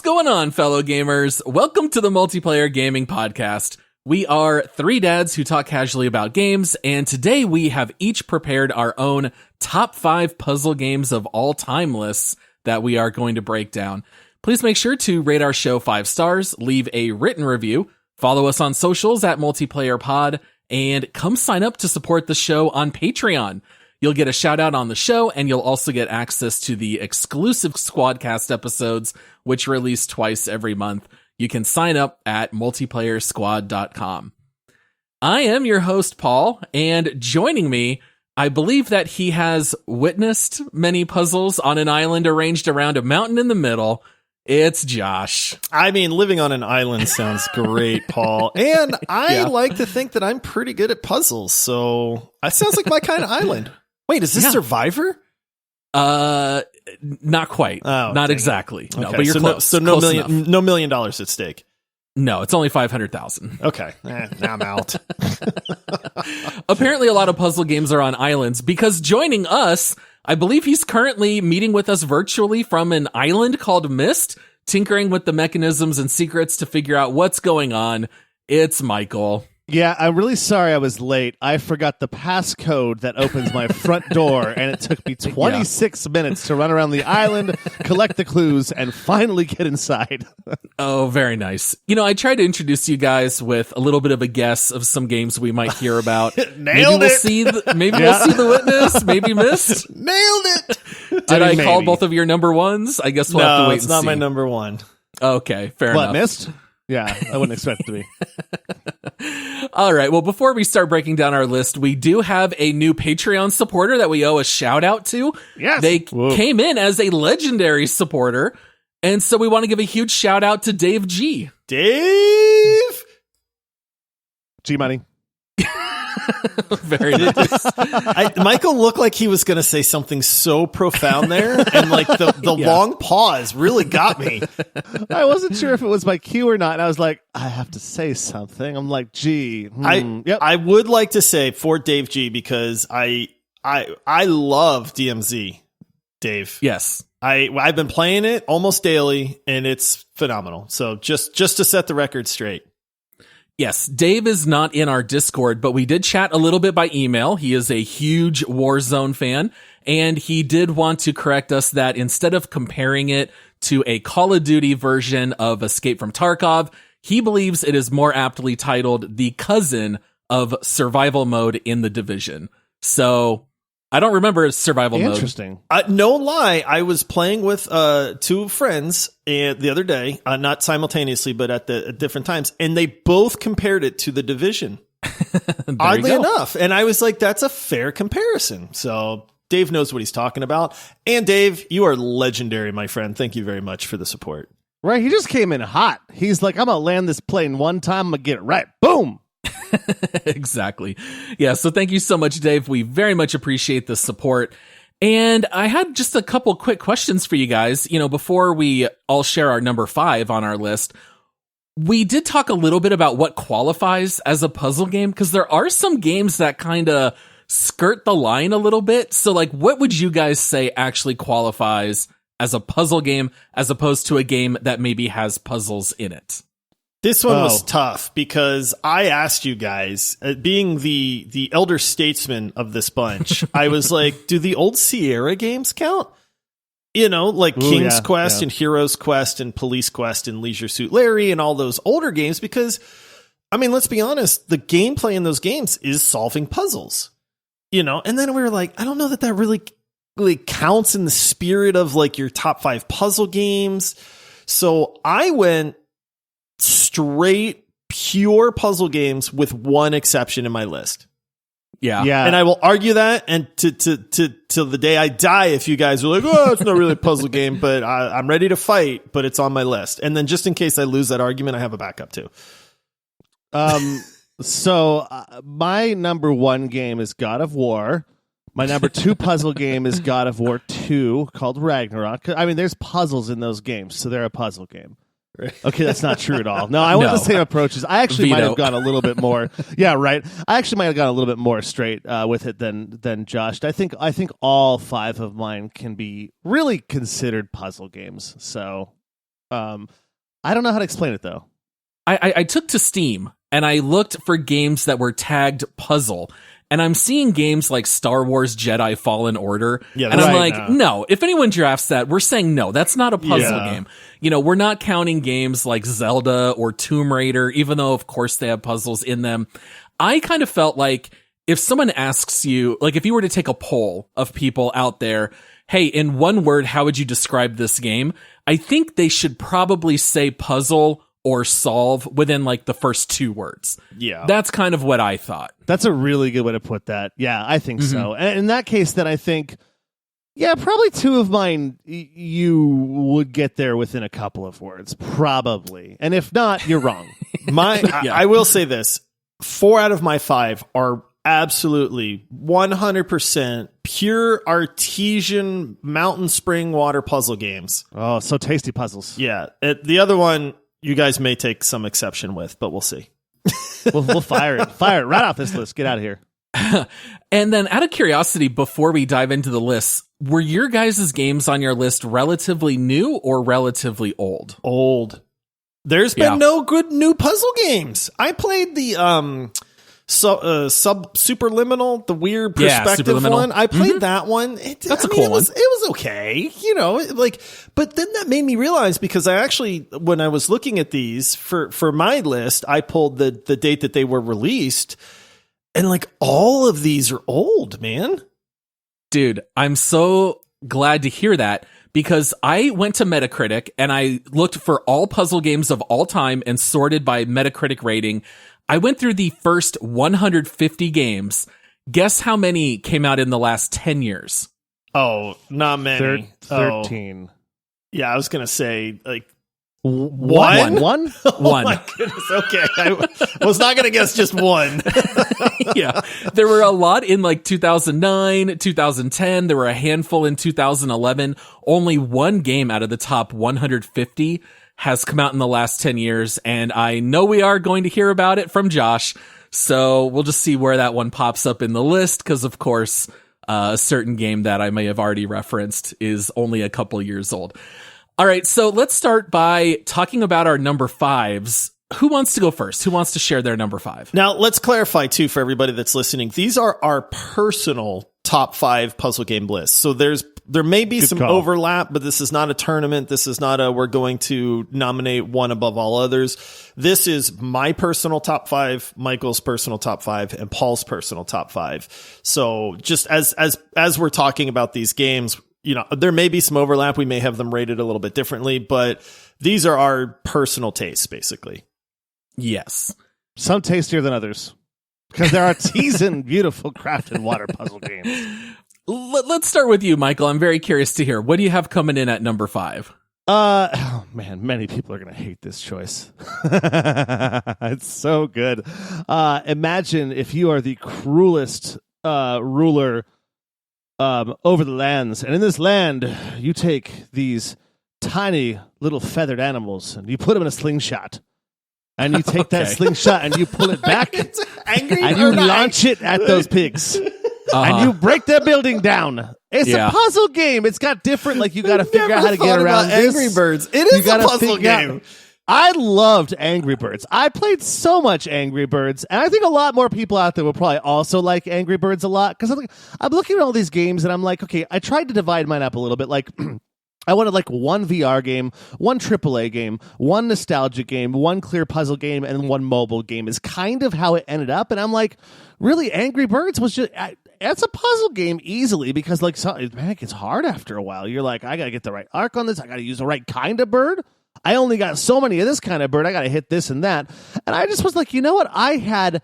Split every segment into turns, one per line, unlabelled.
going on, fellow gamers? Welcome to the Multiplayer Gaming Podcast. We are three dads who talk casually about games, and today we have each prepared our own top 5 puzzle games of all time lists that we are going to break down. Please make sure to rate our show 5 stars, leave a written review, follow us on socials at Multiplayer Pod, and come sign up to support the show on Patreon. You'll get a shout out on the show, and you'll also get access to the exclusive Squadcast episodes, which release twice every month. You can sign up at multiplayersquad.com. I am your host, Paul, and joining me, I believe that he has witnessed many puzzles on an island arranged around a mountain in the middle. It's Josh.
I mean, living on an island sounds great, Paul. And I like to think that I'm pretty good at puzzles, so that sounds like my kind of island. Wait, is this Survivor?
Not quite.
Oh,
not exactly.
Okay.
No, but you're close.
So
close
$1
enough.
million at stake.
No, it's only 500,000.
Okay, now I'm out.
Apparently, a lot of puzzle games are on islands because joining us, I believe he's currently meeting with us virtually from an island called Myst, tinkering with the mechanisms and secrets to figure out what's going on. It's Michael.
Yeah, I'm really sorry I was late. I forgot the passcode that opens my front door, and it took me 26 minutes to run around the island, collect the clues, and finally get inside.
Oh, very nice. You know, I tried to introduce you guys with a little bit of a guess of some games we might hear about.
Nailed
we'll
it.
See we'll see The Witness, maybe Myst.
Nailed it.
Did I call
maybe.
both of your number ones? I guess we'll have to
No,
wait
it's
and
not
see.
my number one.
Okay, fair
What,
enough.
missed? Yeah, I wouldn't expect it to be.
All right. Well, before we start breaking down our list, we do have a new Patreon supporter that we owe a shout out to.
Yes.
They
Whoa.
came in as a legendary supporter. And so we want to give a huge shout out to Dave G.
Dave!
G-Money.
Very nice.
Michael looked like he was going to say something so profound there, and like the long pause really got me.
I wasn't sure if it was my cue or not, and I was like, I have to say something. I'm like, gee.
I would like to say for Dave G, because I love DMZ, Dave.
Yes.
I've been playing it almost daily, and it's phenomenal. So just to set the record straight.
Yes, Dave is not in our Discord, but we did chat a little bit by email. He is a huge Warzone fan, and he did want to correct us that instead of comparing it to a Call of Duty version of Escape from Tarkov, he believes it is more aptly titled the cousin of survival mode in The Division. So I don't remember survival mode.
Interesting.
No lie, I was playing with 2 friends the other day, not simultaneously, but at different times, and they both compared it to The Division. Oddly enough. And I was like, that's a fair comparison. So Dave knows what he's talking about. And Dave, you are legendary, my friend. Thank you very much for the support.
Right, he just came in hot. He's like, I'm going to land this plane one time, I'm going to get it right. Boom!
Exactly. Yeah, so thank you so much, Dave. We very much appreciate the support. And I had just a couple quick questions for you guys. You know, before we all share our number 5 on our list, we did talk a little bit about what qualifies as a puzzle game, because there are some games that kind of skirt the line a little bit. So, like, what would you guys say actually qualifies as a puzzle game as opposed to a game that maybe has puzzles in it?
This one was tough because I asked you guys, being the elder statesman of this bunch, I was like, do the old Sierra games count? You know, like King's Quest and Heroes Quest and Police Quest and Leisure Suit Larry and all those older games, because, I mean, let's be honest, the gameplay in those games is solving puzzles, you know? And then we were like, I don't know that really counts in the spirit of like your top 5 puzzle games. So I went straight pure puzzle games with one exception in my list.
Yeah.
And I will argue that, and to till the day I die, if you guys are like, oh, it's not really a puzzle game, but I'm ready to fight, but it's on my list. And then just in case I lose that argument, I have a backup too.
So my number 1 game is God of War. My number 2 puzzle game is God of War 2, called Ragnarok. I mean, there's puzzles in those games, so they're a puzzle game. Okay, that's not true at all. No, I went the same approaches. I actually might have gone a little bit more. Yeah, right. I actually might have gone a little bit more straight with it than Josh. I think all 5 of mine can be really considered puzzle games. So I don't know how to explain it though.
I took to Steam and I looked for games that were tagged puzzle. And I'm seeing games like Star Wars Jedi Fallen Order.
Yeah,
and I'm
right
like,
now.
no, if anyone drafts that, we're saying no, that's not a puzzle
Yeah.
game. You know, we're not counting games like Zelda or Tomb Raider, even though, of course, they have puzzles in them. I kind of felt like if someone asks you, like if you were to take a poll of people out there, hey, in one word, how would you describe this game? I think they should probably say puzzle or solve within like the first 2 words.
Yeah.
That's kind of what I thought.
That's a really good way to put that. Yeah, I think so. And in that case, then I think, yeah, probably 2 of mine, you would get there within a couple of words, probably. And if not, you're wrong.
I will say this: 4 out of my 5 are absolutely 100% pure artesian mountain spring water puzzle games.
Oh, so tasty puzzles.
Yeah, the other one you guys may take some exception with, but we'll see.
We'll fire it. Fire it right off this list. Get out of here.
And then out of curiosity, before we dive into the lists, were your guys' games on your list relatively new or relatively old?
Old. There's been no good new puzzle games. I played the Superliminal, the weird perspective
Superliminal.
one. I played that one.
That's a cool one.
It was okay, you know. But then that made me realize, because I actually, when I was looking at these for my list, I pulled the date that they were released, and like all of these are old, man.
Dude, I'm so glad to hear that, because I went to Metacritic and I looked for all puzzle games of all time and sorted by Metacritic rating. I went through the first 150 games. Guess how many came out in the last 10 years?
Oh, not many.
13.
Yeah, I was gonna say like
One?
One.
Oh my goodness. Okay, I was not gonna guess just one.
Yeah. There were a lot in like 2009, 2010. There were a handful in 2011. Only one game out of the top 150 has come out in the last 10 years. And I know we are going to hear about it from Josh. So we'll just see where that one pops up in the list. Cause of course, a certain game that I may have already referenced is only a couple years old. All right. So let's start by talking about our number 5s. Who wants to go first? Who wants to share their number 5?
Now, let's clarify too for everybody that's listening. These are our personal top 5 puzzle game lists. So there may be some overlap, but this is not a tournament. This is not we're going to nominate one above all others. This is my personal top 5, Michael's personal top 5, and Paul's personal top 5. So just as we're talking about these games, you know, there may be some overlap. We may have them rated a little bit differently, but these are our personal tastes, basically.
Yes.
Some tastier than others, because there are artisan, beautiful crafted water puzzle games.
Let's start with you, Michael. I'm very curious to hear. What do you have coming in at number 5?
Oh man, many people are going to hate this choice. It's so good. Imagine if you are the cruelest ruler over the lands, and in this land, you take these tiny little feathered animals and you put them in a slingshot. And you take that slingshot and you pull it back and you launch it at those pigs. And you break their building down. It's a puzzle game. It's got different, like you got to figure out how to get around this.
Angry Birds. It is a puzzle game.
I loved Angry Birds. I played so much Angry Birds, and I think a lot more people out there will probably also like Angry Birds a lot, because I'm looking at all these games and I'm like, okay, I tried to divide mine up a little bit, like I wanted like one VR game, one AAA game, one nostalgia game, one clear puzzle game, and one mobile game is kind of how it ended up. And I'm like, really, Angry Birds was just, it's a puzzle game easily, because like, man, it gets hard after a while. You're like, I got to get the right arc on this. I got to use the right kind of bird. I only got so many of this kind of bird. I got to hit this and that. And I just was like, you know what? I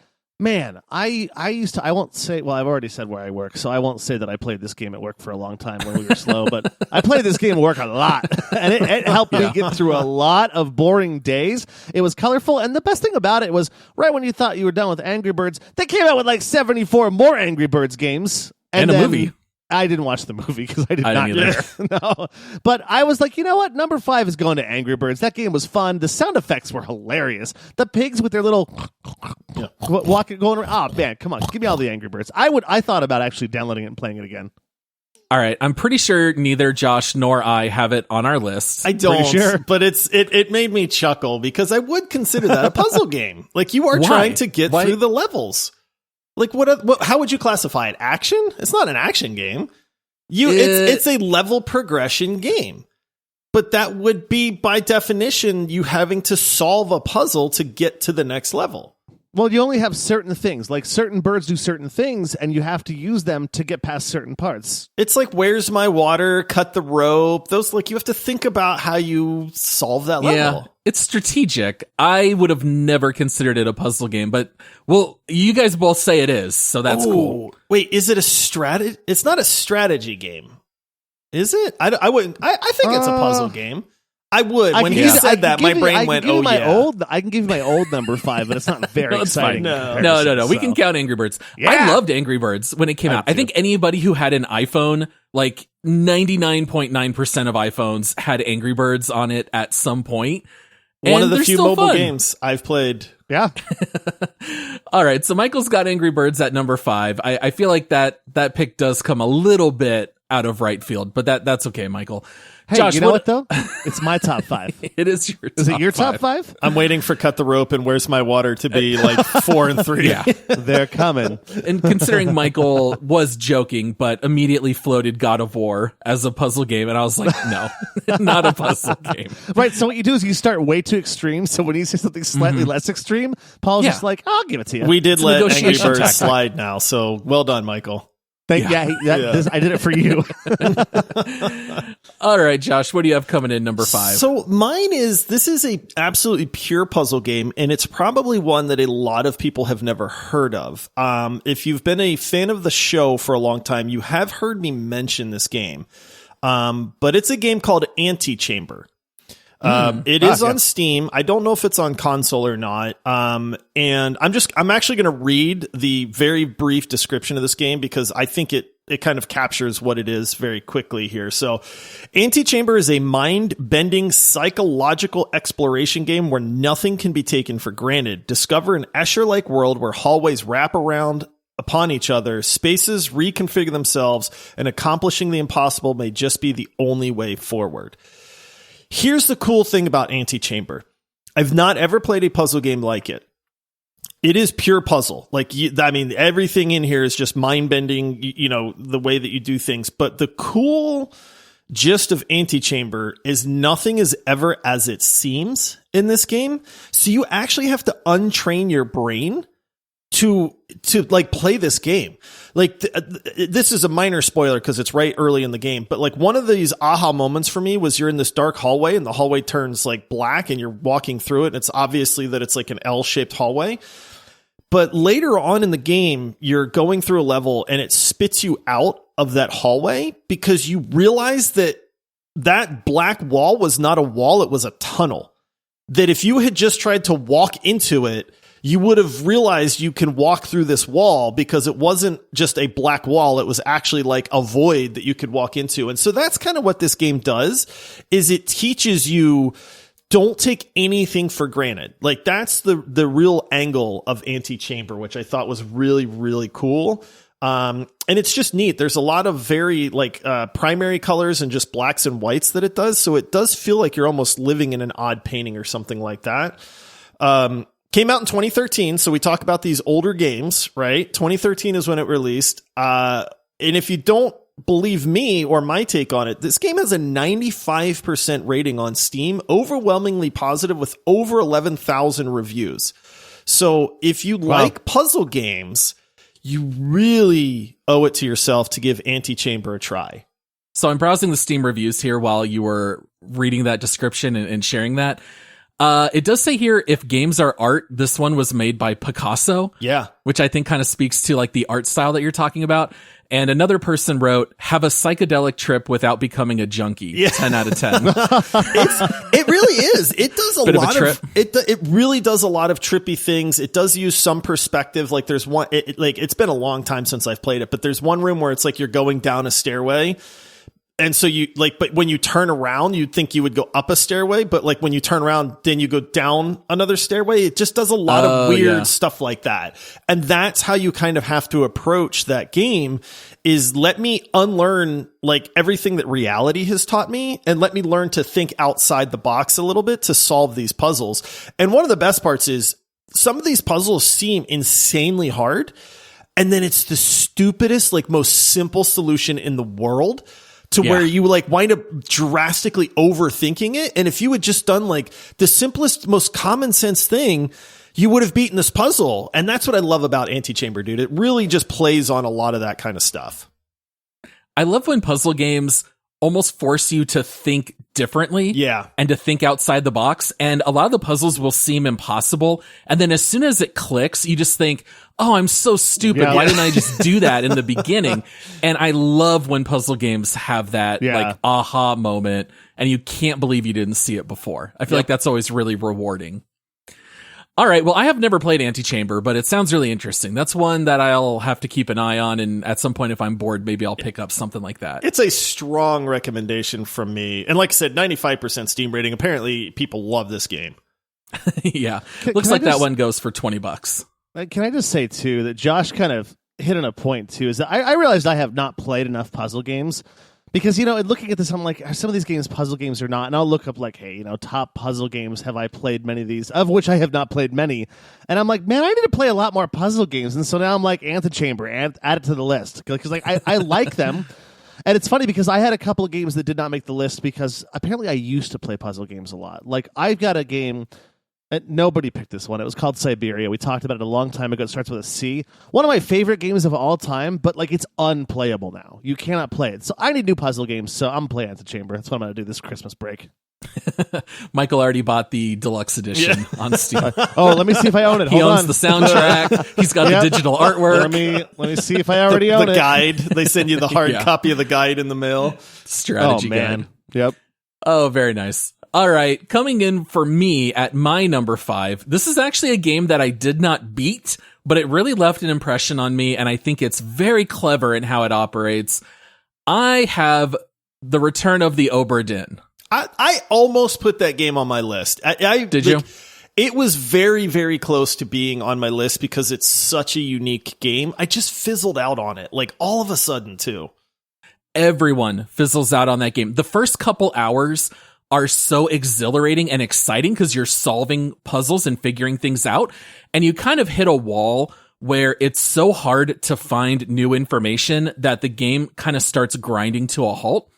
used to, I won't say, well, I've already said where I work, so I won't say that I played this game at work for a long time when we were slow, but I played this game at work a lot, and it helped me get through a lot of boring days. It was colorful, and the best thing about it was, right when you thought you were done with Angry Birds, they came out with like 74 more Angry Birds games.
And a movie.
I didn't watch the movie because I did not
didn't either.
No, but I was like, you know what? Number 5 is going to Angry Birds. That game was fun. The sound effects were hilarious. The pigs with their little walking, going around. Oh man, come on, give me all the Angry Birds. I thought about actually downloading it and playing it again.
All right, I'm pretty sure neither Josh nor I have it on our list.
I don't,
sure?
but it made me chuckle because I would consider that a puzzle game. Like you are
Why?
trying to get
Why?
through the levels. Like how would you classify it? Action? It's not an action game. It's a level progression game. But that would be by definition you having to solve a puzzle to get to the next level.
Well, you only have certain things. Like certain birds do certain things, and you have to use them to get past certain parts.
It's like Where's My Water, Cut the Rope. Those, like, you have to think about how you solve that level.
Yeah, it's strategic. I would have never considered it a puzzle game, but well, you guys both say it is, so that's cool.
Wait, is it a strategy? It's not a strategy game, is it? I wouldn't. I think it's a puzzle game. I would. When he said that, my brain went, "Oh yeah."
I can give you my old number 5, but it's not very
No, it's
exciting.
fine. No. We can count Angry Birds.
Yeah.
I loved Angry Birds when it came out. I think anybody who had an iPhone, like 99.9% of iPhones had Angry Birds on it at some point.
One of the
they're
few
still
mobile
fun.
games I've played.
Yeah.
All right, so Michael's got Angry Birds at number 5. I feel like that pick does come a little bit out of right field, but that's okay, Michael.
Hey,
Josh,
you know what though? It's my top 5.
It is your top
Is it your top
five.
5?
I'm waiting for Cut the Rope and Where's My Water to be like 4 and 3.
Yeah.
They're coming.
And considering Michael was joking, but immediately floated God of War as a puzzle game, and I was like, no, not a puzzle game.
Right, so what you do is you start way too extreme, so when you say something slightly less extreme, Paul's
Yeah.
just like, I'll give it to you.
We did
It's a
let Angry
negotiation
Birds
tactic.
slide now, so well done, Michael.
I did it for you.
All right, Josh, what do you have coming in number 5?
So this is a absolutely pure puzzle game, and it's probably one that a lot of people have never heard of. If you've been a fan of the show for a long time, you have heard me mention this game. But it's a game called Antichamber. It is on Steam. I don't know if it's on console or not. And I'm actually going to read the very brief description of this game because I think it kind of captures what it is very quickly here. So Antichamber is a mind-bending psychological exploration game where nothing can be taken for granted. Discover an Escher-like world where hallways wrap around upon each other, spaces reconfigure themselves, and accomplishing the impossible may just be the only way forward. Here's the cool thing about Antichamber. I've not ever played a puzzle game like it. It is pure puzzle. Everything in here is just mind-bending, the way that you do things. But the cool gist of Antichamber is nothing is ever as it seems in this game. So you actually have to untrain your brain to like play this game. Like this is a minor spoiler because it's right early in the game, but like one of these aha moments for me was you're in this dark hallway and the hallway turns like black and you're walking through it and it's obviously that it's like an L-shaped hallway. But later on in the game, you're going through a level and it spits you out of that hallway because you realize that black wall was not a wall, it was a tunnel. That if you had just tried to walk into it, you would have realized you can walk through this wall because it wasn't just a black wall. It was actually like a void that you could walk into. And so that's kind of what this game does, is it teaches you don't take anything for granted. Like that's the real angle of Antichamber, which I thought was really, really cool. And it's just neat. There's a lot of very primary colors and just blacks and whites that it does. So it does feel like you're almost living in an odd painting or something like that. Came out in 2013, so we talk about these older games, right? 2013 is when it released. And if you don't believe me or my take on it, this game has a 95% rating on Steam, overwhelmingly positive with over 11,000 reviews. So if you like puzzle games, you really owe it to yourself to give Antichamber a try.
So I'm browsing the Steam reviews here while you were reading that description and sharing that. It does say here, if games are art, this one was made by Picasso.
Yeah.
Which I think kind of speaks to like the art style that you're talking about. And another person wrote, have a psychedelic trip without becoming a junkie. Yeah. 10 out of 10.
It really is. It does a
Bit of a
lot
trip.
It really does a lot of trippy things. It does use some perspective. Like there's one, it's been a long time since I've played it, but there's one room where it's like you're going down a stairway And so but when you turn around, you'd think you would go up a stairway, but like when you turn around, then you go down another stairway. It just does a lot of weird stuff like that. And that's how you kind of have to approach that game, is let me unlearn like everything that reality has taught me and let me learn to think outside the box a little bit to solve these puzzles. And one of the best parts is some of these puzzles seem insanely hard. And then it's the stupidest, like most simple solution in the world, to where you like wind up drastically overthinking it. And if you had just done like the simplest, most common sense thing, you would have beaten this puzzle. And that's what I love about Antichamber, dude. It really just plays on a lot of that kind of stuff.
I love when puzzle games almost force you to think differently.
Yeah.
And to think outside the box. And a lot of the puzzles will seem impossible. And then as soon as it clicks, you just think, oh, I'm so stupid.
Yeah.
Why didn't I just do that in the beginning? And I love when puzzle games have that like aha moment and you can't believe you didn't see it before. I feel like that's always really rewarding. All right. Well, I have never played Antichamber, but it sounds really interesting. That's one that I'll have to keep an eye on. And at some point, if I'm bored, maybe I'll pick up something like that.
It's a strong recommendation from me. And like I said, 95% Steam rating. Apparently, people love this game.
Yeah. Looks like that one goes for $20.
Can I just say, too, that Josh kind of hit on a point, too, is that I realized I have not played enough puzzle games. Because, looking at this, I'm like, are some of these games puzzle games or not? And I'll look up, like, hey, top puzzle games. Have I played many of these? Of which I have not played many. And I'm like, man, I need to play a lot more puzzle games. And so now I'm like, Antichamber, add it to the list. Because, like, I like them. And it's funny because I had a couple of games that did not make the list because apparently I used to play puzzle games a lot. Like, I've got a game... nobody picked this one. It was called Siberia. We talked about it a long time ago. It starts with a C. One of my favorite games of all time, but like it's unplayable now. You cannot play it. So I need new puzzle games, so I'm playing Antichamber. That's what I'm going to do this Christmas break.
Michael already bought the deluxe edition on Steam.
Oh, let me see if I own it.
He
Hold
owns
on.
the soundtrack. He's got the digital artwork.
Let me see if I already own
the
it.
guide. They send you the hard copy of the guide in the mail.
Strategy
man.
guide.
Yep.
Oh, very nice. All right, coming in for me at my number 5. This is actually a game that I did not beat, but it really left an impression on me, and I think it's very clever in how it operates. I have The Return of the Obra Dinn.
I almost put that game on my list.
Did you?
It was very, very close to being on my list because it's such a unique game. I just fizzled out on it, like all of a sudden, too.
Everyone fizzles out on that game. The first couple hours are so exhilarating and exciting because you're solving puzzles and figuring things out. And you kind of hit a wall where it's so hard to find new information that the game kind of starts grinding to a halt.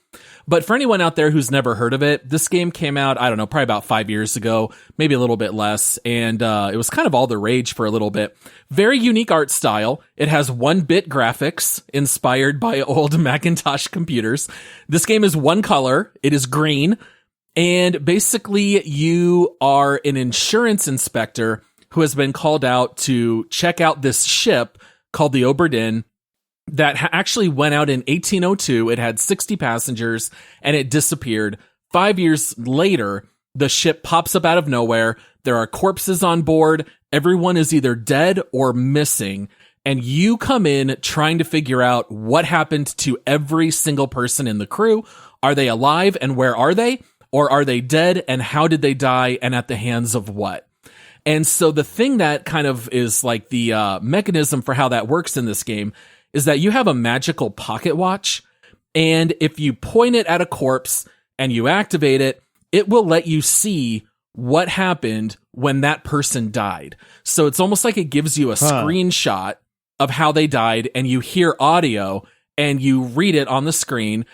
But for anyone out there who's never heard of it, this game came out, I don't know, probably about 5 years ago, maybe a little bit less. And it was kind of all the rage for a little bit. Very unique art style. It has 1-bit graphics inspired by old Macintosh computers. This game is one color. It is green. And basically, you are an insurance inspector who has been called out to check out this ship called the Obra Dinn that actually went out in 1802. It had 60 passengers and it disappeared. 5 years later, the ship pops up out of nowhere. There are corpses on board. Everyone is either dead or missing. And you come in trying to figure out what happened to every single person in the crew. Are they alive and where are they? Or are they dead, and how did they die, and at the hands of what? And so the thing that kind of is like the mechanism for how that works in this game is that you have a magical pocket watch, and if you point it at a corpse and you activate it, it will let you see what happened when that person died. So it's almost like it gives you a screenshot of how they died, and you hear audio, and you read it on the screen.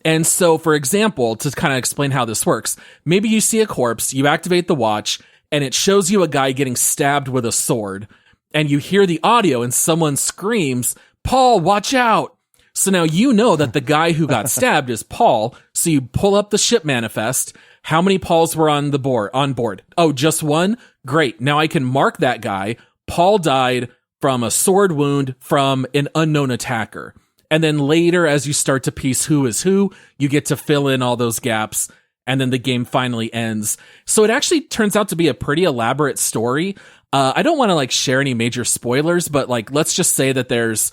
And so, for example, to kind of explain how this works, maybe you see a corpse, you activate the watch, and it shows you a guy getting stabbed with a sword, and you hear the audio and someone screams, "Paul, watch out!" So now you know that the guy who got stabbed is Paul, so you pull up the ship manifest. How many Pauls were on board? Oh, just one? Great. Now I can mark that guy. Paul died from a sword wound from an unknown attacker. And then later, as you start to piece who is who, you get to fill in all those gaps, and then the game finally ends. So it actually turns out to be a pretty elaborate story. I don't want to share any major spoilers, but let's just say that there's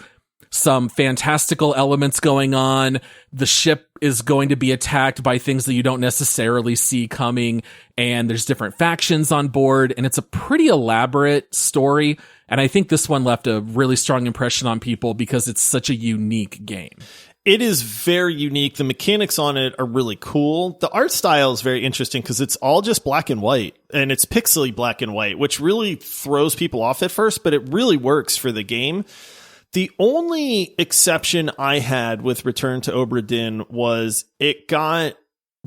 some fantastical elements going on. The ship is going to be attacked by things that you don't necessarily see coming, and there's different factions on board, and it's a pretty elaborate story. And I think this one left a really strong impression on people because it's such a unique game.
It is very unique. The mechanics on it are really cool. The art style is very interesting because it's all just black and white, and it's pixely black and white, which really throws people off at first, but it really works for the game. The only exception I had with Return to Obra Dinn was it got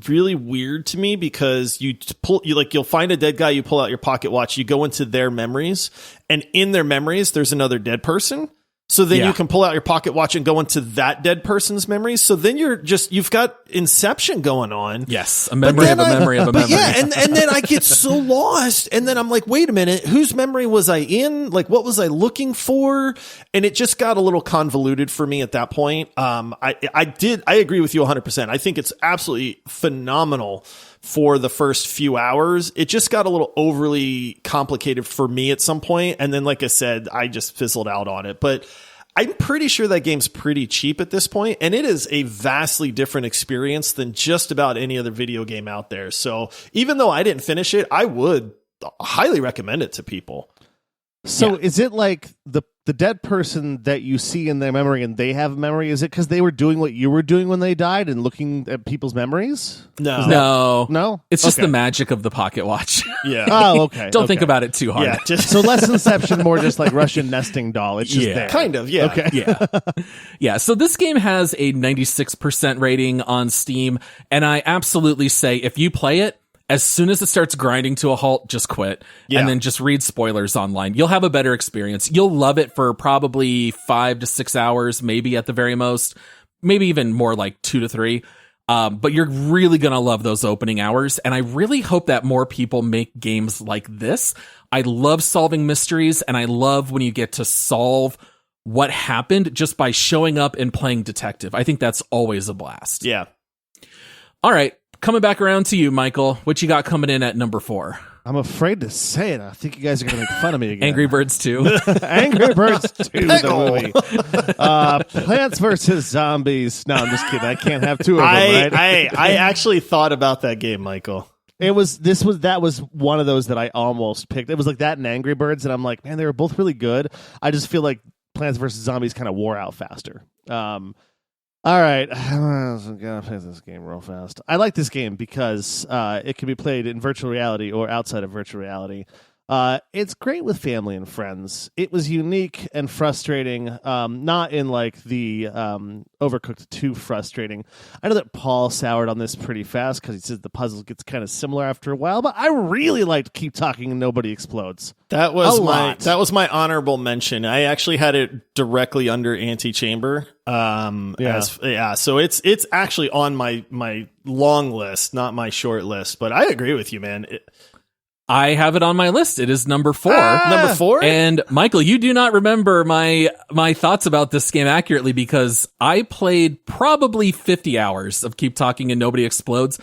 really weird to me because you'll find a dead guy, you pull out your pocket watch, you go into their memories, and in their memories there's another dead person. So then you can pull out your pocket watch and go into that dead person's memories. So then you've got Inception going on.
Yes, a memory of a memory of a memory.
Yeah, and then I get so lost. And then I'm like, wait a minute, whose memory was I in? Like, what was I looking for? And it just got a little convoluted for me at that point. I agree with you 100%. I think it's absolutely phenomenal for the first few hours. It just got a little overly complicated for me at some point. And then, like I said, I just fizzled out on it. But I'm pretty sure that game's pretty cheap at this point, and it is a vastly different experience than just about any other video game out there. So even though I didn't finish it, I would highly recommend it to people.
So is it like the dead person that you see in their memory and they have memory? Is it because they were doing what you were doing when they died and looking at people's memories?
No. It's just the magic of the pocket watch.
Yeah.
Oh, okay.
Don't think about it too hard.
Yeah,
so less Inception, more just like Russian nesting doll. It's just there.
Kind of, yeah.
Okay.
Yeah. So this game has a 96% rating on Steam, and I absolutely say if you play it, as soon as it starts grinding to a halt, just quit and then just read spoilers online. You'll have a better experience. You'll love it for probably 5 to 6 hours, maybe at the very most, maybe even more like 2 to 3. But you're really going to love those opening hours. And I really hope that more people make games like this. I love solving mysteries, and I love when you get to solve what happened just by showing up and playing detective. I think that's always a blast.
Yeah.
All right. Coming back around to you, Michael. What you got coming in at number 4?
I'm afraid to say it. I think you guys are going to make fun of me again.
Angry Birds 2.
Angry Birds 2, the movie. Plants vs. Zombies. No, I'm just kidding. I can't have two of them, right?
I actually thought about that game, Michael.
That was one of those that I almost picked. It was like that and Angry Birds, and I'm like, man, they were both really good. I just feel like Plants vs. Zombies kind of wore out faster. All right, I'm gonna play this game real fast. I like this game because it can be played in virtual reality or outside of virtual reality. It's great with family and friends. It was unique and frustrating, not in like the Overcooked 2 frustrating. I know that Paul soured on this pretty fast because he says the puzzle gets kind of similar after a while, but I really liked Keep Talking and Nobody Explodes.
That was my honorable mention. I actually had it directly under Antichamber. So it's actually on my long list, not my short list. But I agree with you, man.
I have it on my list. It is number 4.
Number 4?
And Michael, you do not remember my thoughts about this game accurately because I played probably 50 hours of Keep Talking and Nobody Explodes.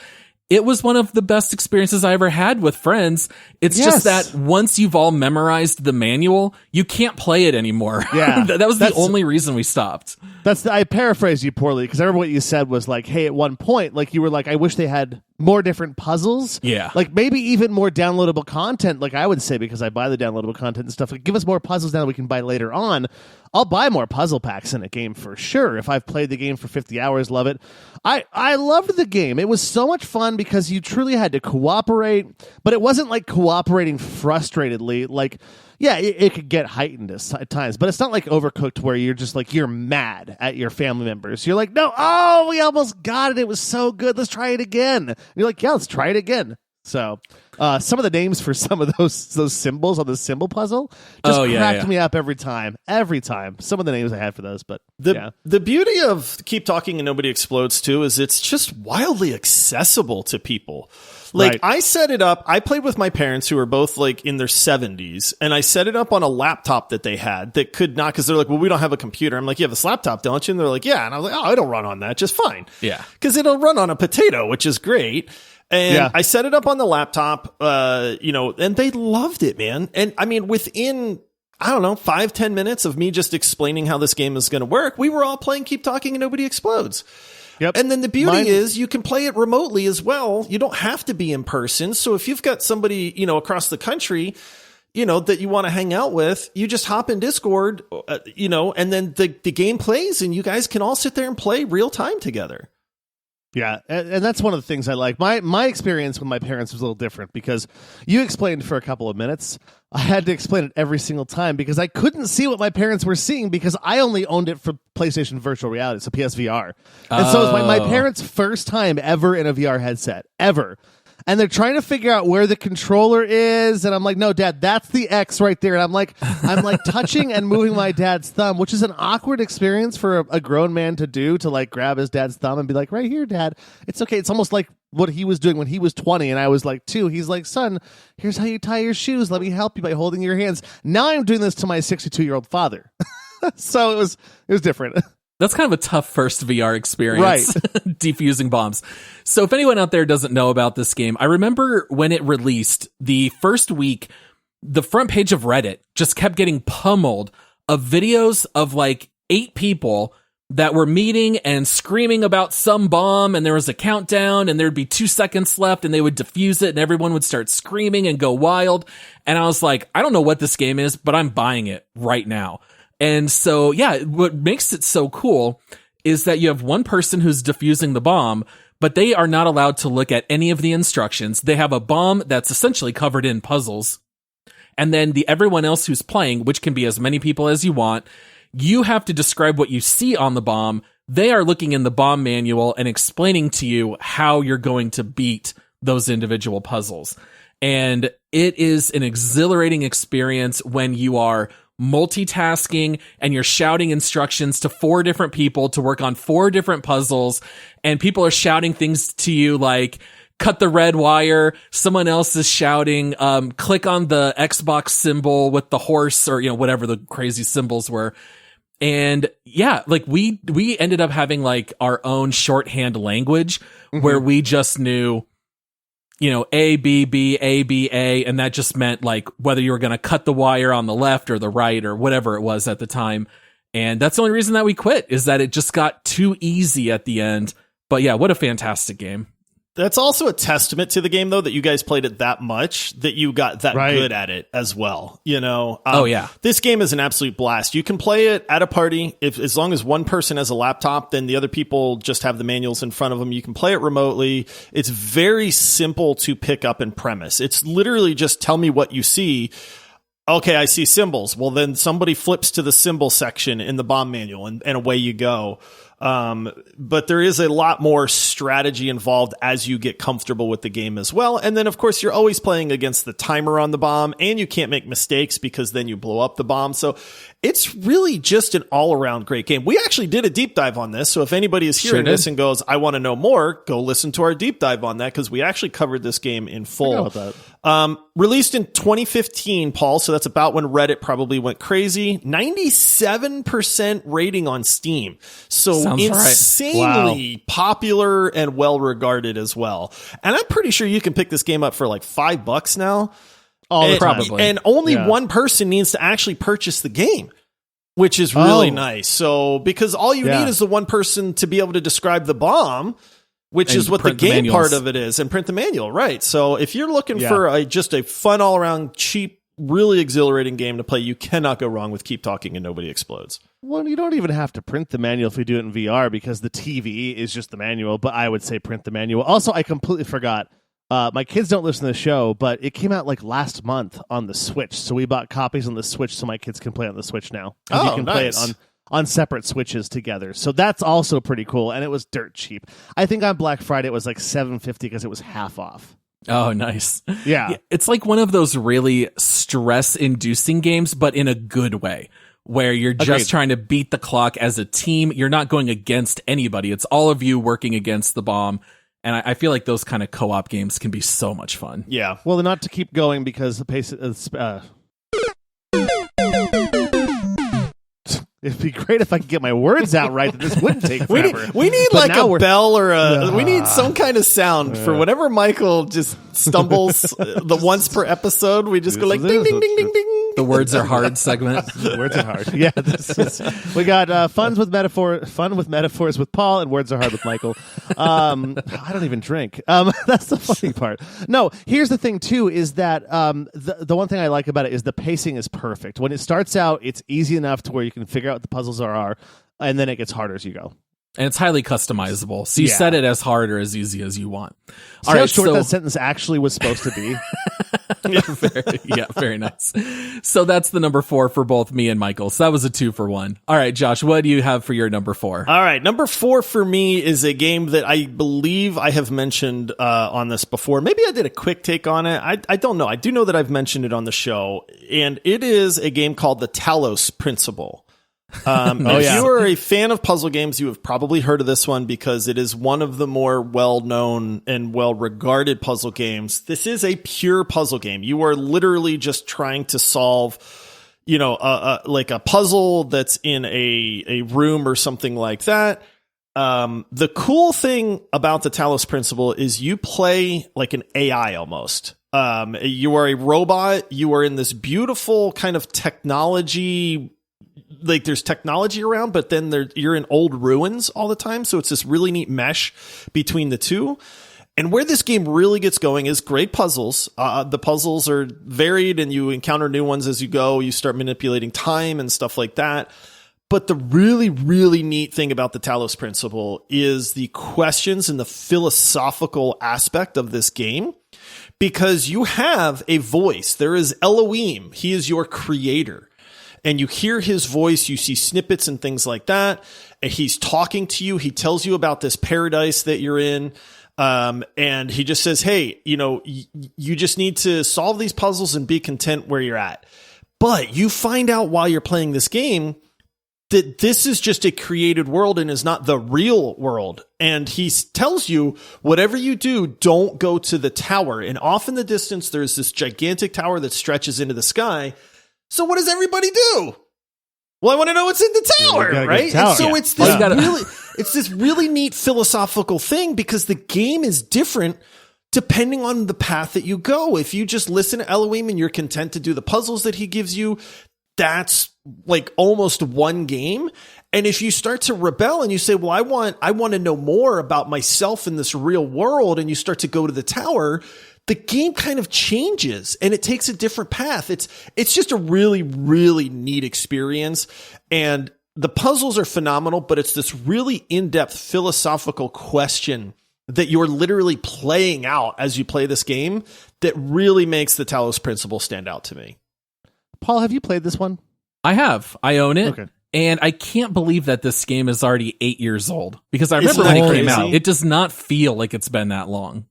It was one of the best experiences I ever had with friends. It's just that once you've all memorized the manual, you can't play it anymore.
Yeah.
That was the only reason we stopped.
I paraphrased you poorly because I remember what you said was like, hey, at one point, like you were like, I wish they had more different puzzles.
Yeah.
Like maybe even more downloadable content, like I would say, because I buy the downloadable content and stuff. Like, give us more puzzles now that we can buy later on. I'll buy more puzzle packs in a game for sure. If I've played the game for 50 hours, love it. I loved the game. It was so much fun because you truly had to cooperate, but it wasn't like cooperating frustratedly. Like, yeah, it could get heightened at times, but it's not like Overcooked where you're just like, you're mad at your family members. You're like, no, we almost got it. It was so good. Let's try it again. And you're like, yeah, let's try it again. So some of the names for some of those symbols on the symbol puzzle just cracked me up every time. Some of the names I had for those, but
the beauty of Keep Talking and Nobody Explodes too is it's just wildly accessible to people. Like, I set it up, I played with my parents who are both like in their 70s, and I set it up on a laptop that they had that could not, because they're like, well, we don't have a computer. I'm like, you have this laptop, don't you? And they're like, yeah. And I was like, oh, it'll run on that just fine.
Yeah.
Because it'll run on a potato, which is great. And I set it up on the laptop, and they loved it, man. And I mean, within I don't know, 5-10 minutes of me just explaining how this game is going to work. We were all playing Keep Talking and Nobody Explodes.
Yep.
And then the beauty is you can play it remotely as well. You don't have to be in person. So if you've got somebody, across the country, that you want to hang out with, you just hop in Discord, and then the game plays and you guys can all sit there and play real time together.
Yeah, and that's one of the things I like. My experience with my parents was a little different because you explained for a couple of minutes. I had to explain it every single time because I couldn't see what my parents were seeing because I only owned it for PlayStation Virtual Reality, so PSVR. And so it was my parents' first time ever in a VR headset, ever. And they're trying to figure out where the controller is, and I'm like, "No, Dad, that's the X right there." And I'm like touching and moving my dad's thumb, which is an awkward experience for a grown man to do, to like grab his dad's thumb and be like, "Right here, Dad. It's okay." It's almost like what he was doing when he was 20 and I was like 2. He's like, "Son, here's how you tie your shoes. Let me help you by holding your hands." Now I'm doing this to my 62-year-old father. So it was different.
That's kind of a tough first VR experience,
right?
Defusing bombs. So if anyone out there doesn't know about this game, I remember when it released, the first week, the front page of Reddit just kept getting pummeled of videos of like 8 people that were meeting and screaming about some bomb, and there was a countdown and there'd be 2 seconds left and they would defuse it and everyone would start screaming and go wild. And I was like, I don't know what this game is, but I'm buying it right now. And so, yeah, what makes it so cool is that you have one person who's defusing the bomb, but they are not allowed to look at any of the instructions. They have a bomb that's essentially covered in puzzles. And then everyone else who's playing, which can be as many people as you want, you have to describe what you see on the bomb. They are looking in the bomb manual and explaining to you how you're going to beat those individual puzzles. And it is an exhilarating experience when you are multitasking and you're shouting instructions to 4 different people to work on 4 different puzzles, and people are shouting things to you like, cut the red wire. Someone else is shouting, click on the Xbox symbol with the horse, or, whatever the crazy symbols were. And yeah, like we ended up having like our own shorthand language where we just knew, A, B, B, A, B, A, and that just meant like whether you were going to cut the wire on the left or the right or whatever it was at the time. And that's the only reason that we quit, is that it just got too easy at the end. But yeah, what a fantastic game.
That's also a testament to the game, though, that you guys played it that much, that you got that good at it as well.
Oh, yeah.
This game is an absolute blast. You can play it at a party. As long as one person has a laptop, then the other people just have the manuals in front of them. You can play it remotely. It's very simple to pick up and premise. It's literally just tell me what you see. Okay, I see symbols. Well, then somebody flips to the symbol section in the bomb manual, and away you go. But there is a lot more strategy involved as you get comfortable with the game as well. And then, of course, you're always playing against the timer on the bomb, and you can't make mistakes because then you blow up the bomb. So it's really just an all-around great game. We actually did a deep dive on this. So if anybody is hearing this and goes, I want to know more, go listen to our deep dive on that, because we actually covered this game in full. Released in 2015, Paul. So that's about when Reddit probably went crazy. 97% rating on Steam. So
sounds
insanely popular and well regarded as well. And I'm pretty sure you can pick this game up for like $5 now.
Oh,
probably.
And only one person needs to actually purchase the game, which is really nice. So because all you need is the one person to be able to describe the bomb, which is what the game part of it is, and print the manual, right? So if you're looking for just a fun, all-around, cheap, really exhilarating game to play, you cannot go wrong with Keep Talking and Nobody Explodes.
Well, you don't even have to print the manual if you do it in VR, because the TV is just the manual, but I would say print the manual. Also, I completely forgot. My kids don't listen to the show, but it came out like last month on the Switch, so we bought copies on the Switch so my kids can play on the Switch now.
Oh,
you can play it on separate Switches together. So that's also pretty cool, and it was dirt cheap. I think on Black Friday it was like $7.50 because it was half off.
Oh, nice.
Yeah.
It's like one of those really stress-inducing games, but in a good way, where you're just trying to beat the clock as a team. You're not going against anybody. It's all of you working against the bomb. And I feel like those kind of co-op games can be so much fun.
Yeah.
Well, they're not to keep going because the pace is... It'd be great if I could get my words out right, that this wouldn't take forever.
we need like a bell or we need some kind of sound for whenever Michael just stumbles the once per episode. We just go like ding, ding, ding, ding, ding.
The words are hard segment.
Words are hard. Yeah, we got fun with metaphors with Paul, and words are hard with Michael. I don't even drink. That's the funny part. No, here's the thing too: is that the one thing I like about it is the pacing is perfect. When it starts out, it's easy enough to where you can figure out what the puzzles are, and then it gets harder as you go.
And it's highly customizable. So you set it as hard or as easy as you want.
See how short that sentence actually was supposed to be?
Very nice. So that's the number 4 for both me and Michael. So that was a 2 for 1. All right, Josh, what do you have for your number 4?
All right, number 4 for me is a game that I believe I have mentioned on this before. Maybe I did a quick take on it. I don't know. I do know that I've mentioned it on the show. And it is a game called The Talos Principle. If you are a fan of puzzle games, you have probably heard of this one because it is one of the more well-known and well-regarded puzzle games. This is a pure puzzle game. You are literally just trying to solve, like a puzzle that's in a room or something like that. The cool thing about the Talos Principle is you play like an AI almost. You are a robot. You are in this beautiful kind of technology. Like there's technology around, but then you're in old ruins all the time. So it's this really neat mesh between the two. And where this game really gets going is great puzzles. The puzzles are varied and you encounter new ones as you go. You start manipulating time and stuff like that. But the really, really neat thing about the Talos Principle is the questions and the philosophical aspect of this game. Because you have a voice. There is Elohim. He is your creator. And you hear his voice, you see snippets and things like that. And he's talking to you. He tells you about this paradise that you're in. And he just says, hey, you just need to solve these puzzles and be content where you're at. But you find out while you're playing this game that this is just a created world and is not the real world. And he tells you, whatever you do, don't go to the tower. And off in the distance, there's this gigantic tower that stretches into the sky. So what does everybody do? Well, I want to know what's in the tower, right? And so it's this really neat philosophical thing because the game is different depending on the path that you go. If you just listen to Elohim and you're content to do the puzzles that he gives you, that's like almost one game. And if you start to rebel and you say, well, I want to know more about myself in this real world, and you start to go to the tower, the game kind of changes and it takes a different path. It's just a really, really neat experience. And the puzzles are phenomenal, but it's this really in-depth philosophical question that you're literally playing out as you play this game that really makes the Talos Principle stand out to me.
Paul, have you played this one?
I have. I own it.
Okay.
And I can't believe that this game is already 8 years old because I remember when it came out, it does not feel like it's been that long.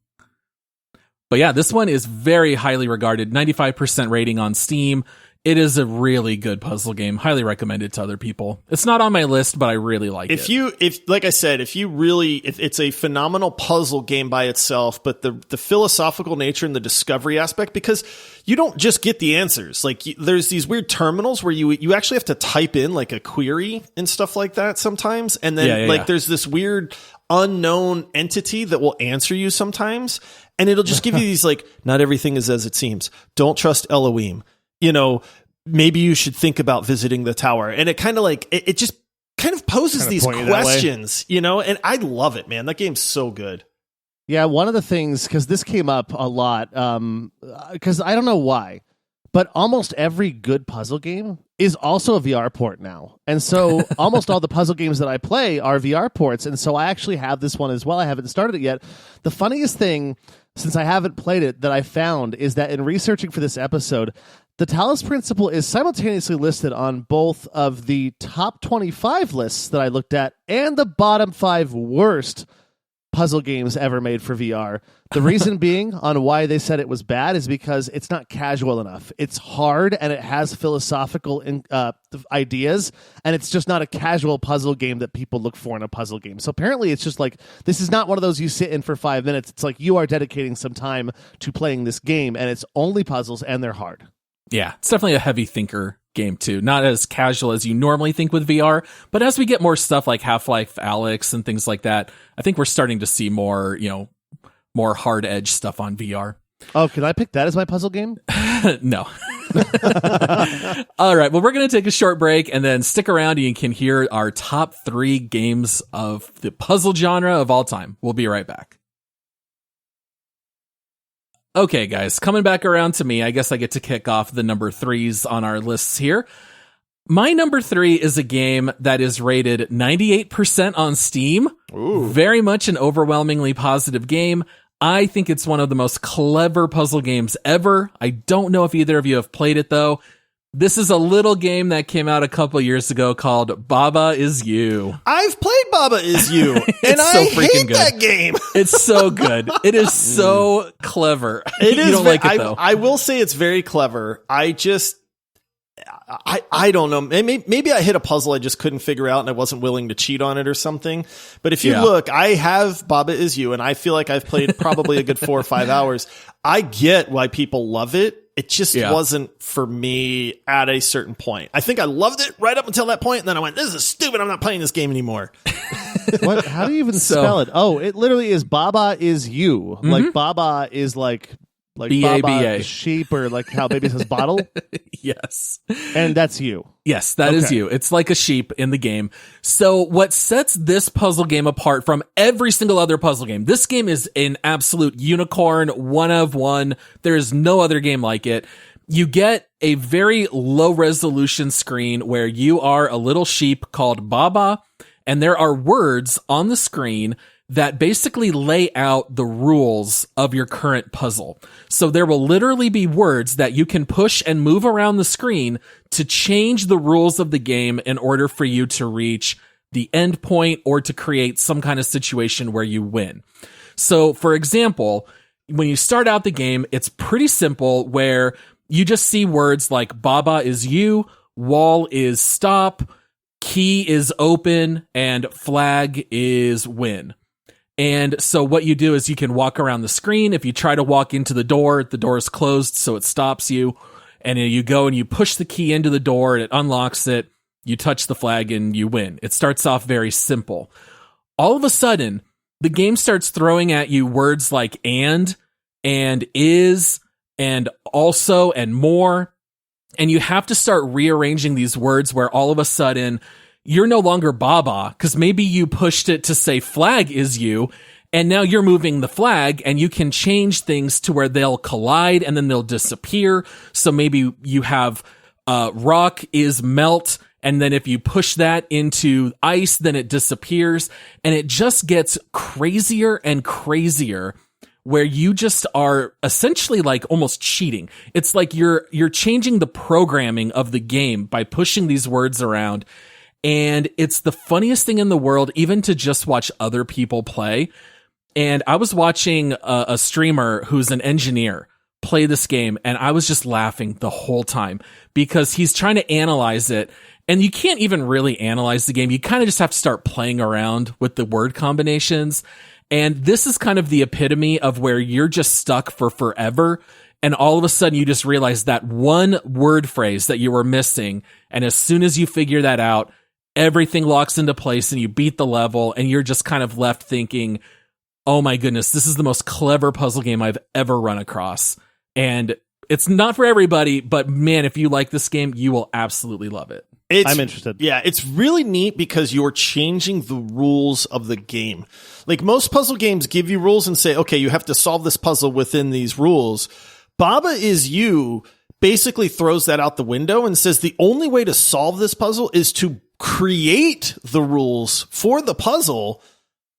But yeah, this one is very highly regarded, 95% rating on Steam. It is a really good puzzle game. Highly recommended to other people. It's not on my list, but I really like it.
Like I said, if it's a phenomenal puzzle game by itself, but the philosophical nature and the discovery aspect, because you don't just get the answers. Like there's these weird terminals where you actually have to type in like a query and stuff like that sometimes. And then there's this weird unknown entity that will answer you sometimes. And it'll just give you these like, not everything is as it seems. Don't trust Elohim. Maybe you should think about visiting the tower. And it kind of like, it just kind of poses these questions, and I love it, man. That game's so good.
Yeah, one of the things, because this came up a lot, because I don't know why, but almost every good puzzle game is also a VR port now. And so almost all the puzzle games that I play are VR ports. And so I actually have this one as well. I haven't started it yet. The funniest thing, since I haven't played it, that I found is that in researching for this episode, the Talos Principle is simultaneously listed on both of the top 25 lists that I looked at and the bottom 5 worst puzzle games ever made for VR. The reason being on why they said it was bad is because it's not casual enough. It's hard and it has philosophical ideas, and it's just not a casual puzzle game that people look for in a puzzle game. So apparently it's just like, this is not one of those you sit in for 5 minutes. It's like you are dedicating some time to playing this game, and it's only puzzles and they're hard.
Yeah, it's definitely a heavy thinker game too. Not as casual as you normally think with VR, but as we get more stuff like Half-Life Alyx and things like that, I think we're starting to see more, more hard edge stuff on VR.
Oh, can I pick that as my puzzle game?
No. All right. Well, we're going to take a short break and then stick around and you can hear our top 3 games of the puzzle genre of all time. We'll be right back. Okay, guys, coming back around to me, I guess I get to kick off the number 3s on our lists here. My number 3 is a game that is rated 98% on Steam.
Ooh.
Very much an overwhelmingly positive game. I think it's one of the most clever puzzle games ever. I don't know if either of you have played it, though. This is a little game that came out a couple years ago called Baba Is You.
I've played Baba Is You, and
so
I
freaking
hate
good.
that game.
It's so good. It is so clever.
It is.
You don't like it, though.
I will say it's very clever. I don't know. Maybe I hit a puzzle I just couldn't figure out and I wasn't willing to cheat on it or something. But if you look, I have Baba Is You, and I feel like I've played probably a good 4 or 5 hours. I get why people love it. It just wasn't for me at a certain point. I think I loved it right up until that point, and then I went, this is stupid. I'm not playing this game anymore.
What? How do you even spell it? Oh, it literally is Baba Is You.
Mm-hmm.
Like Baba is like
B-A-B-A.
Baba sheep, or like how baby says bottle.
Yes.
And that's you.
Yes, that is you. It's like a sheep in the game. So what sets this puzzle game apart from every single other puzzle game, this game is an absolute unicorn, one of one. There is no other game like it. You get a very low resolution screen where you are a little sheep called Baba, and there are words on the screen that basically lay out the rules of your current puzzle. So there will literally be words that you can push and move around the screen to change the rules of the game in order for you to reach the end point or to create some kind of situation where you win. So, for example, when you start out the game, it's pretty simple where you just see words like Baba is you, wall is stop, key is open, and flag is win. And so what you do is you can walk around the screen. If you try to walk into the door is closed, so it stops you. And you go and you push the key into the door and it unlocks it. You touch the flag and you win. It starts off very simple. All of a sudden, the game starts throwing at you words like and is, and also, and more. And you have to start rearranging these words where all of a sudden you're no longer Baba, because maybe you pushed it to say flag is you, and now you're moving the flag, and you can change things to where they'll collide and then they'll disappear. So maybe you have rock is melt, and then if you push that into ice, then it disappears, and it just gets crazier and crazier, where you just are essentially like almost cheating. It's like you're changing the programming of the game by pushing these words around. And it's the funniest thing in the world, even to just watch other people play. And I was watching a streamer who's an engineer play this game, and I was just laughing the whole time because he's trying to analyze it. And you can't even really analyze the game. You kind of just have to start playing around with the word combinations. And this is kind of the epitome of where you're just stuck for forever. And all of a sudden you just realize that one word phrase that you were missing. And as soon as you figure that out, everything locks into place and you beat the level, and you're just kind of left thinking, oh my goodness, this is the most clever puzzle game I've ever run across. And it's not for everybody, but man, if you like this game, you will absolutely love it.
I'm interested.
Yeah, it's really neat because you're changing the rules of the game. Like most puzzle games give you rules and say, okay, you have to solve this puzzle within these rules. Baba Is You basically throws that out the window and says the only way to solve this puzzle is to create the rules for the puzzle,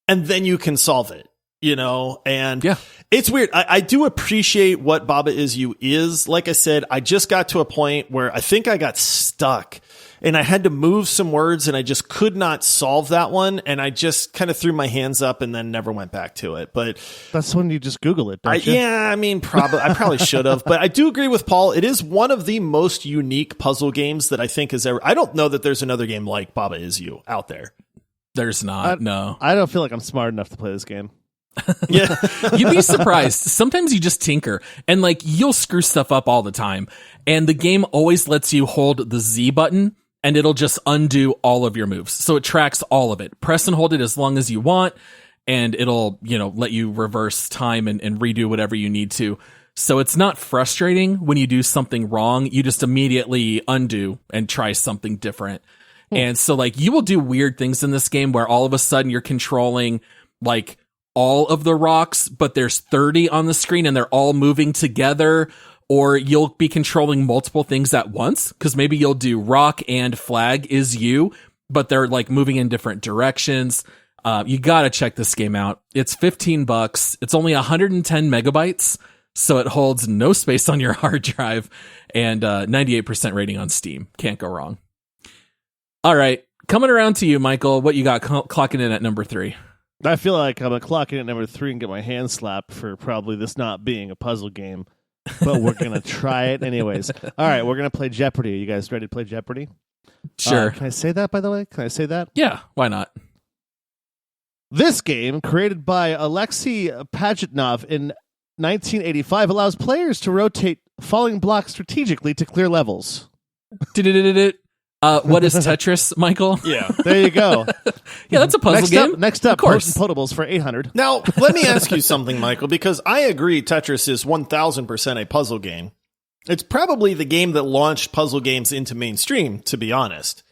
and then you can solve it, you know? And it's weird. I do appreciate what Baba Is You is. Like I said, I just got to a point where I think I got stuck and I had to move some words and I just could not solve that one. And I just kind of threw my hands up and then never went back to it. But
that's when you just Google it, don't you?
Yeah, I mean, I probably should have, but I do agree with Paul. It is one of the most unique puzzle games that I think has ever. I don't know that there's another game like Baba Is You out there.
There's not. No,
I don't feel like I'm smart enough to play this game.
Yeah, you'd be surprised. Sometimes you just tinker and like you'll screw stuff up all the time. And the game always lets you hold the Z button and it'll just undo all of your moves. So it tracks all of it. Press and hold it as long as you want, and it'll, let you reverse time and redo whatever you need to. So it's not frustrating when you do something wrong. You just immediately undo and try something different. And so like you will do weird things in this game where all of a sudden you're controlling like all of the rocks, but there's 30 on the screen and they're all moving together, or you'll be controlling multiple things at once because maybe you'll do rock and flag is you, but they're like moving in different directions. You got to check this game out. It's $15. It's only 110 megabytes. So it holds no space on your hard drive, and 98% rating on Steam. Can't go wrong. All right. Coming around to you, Michael. What you got clocking in at number 3?
I feel like I'm going to clock in at number 3 and get my hand slapped for probably this not being a puzzle game. But we're going to try it anyways. All right. We're going to play Jeopardy. Are you guys ready to play Jeopardy?
Sure.
Can I say that, by the way? Can I say that?
Yeah. Why not?
This game, created by Alexei Pajitnov in 1985, allows players to rotate falling blocks strategically to clear levels.
What is Tetris, Michael?
Yeah.
There you go.
Yeah, that's a puzzle game.
Next up,
of course.
Potables for 800.
Now, let me ask you something, Michael, because I agree Tetris is 1,000% a puzzle game. It's probably the game that launched puzzle games into mainstream, to be honest.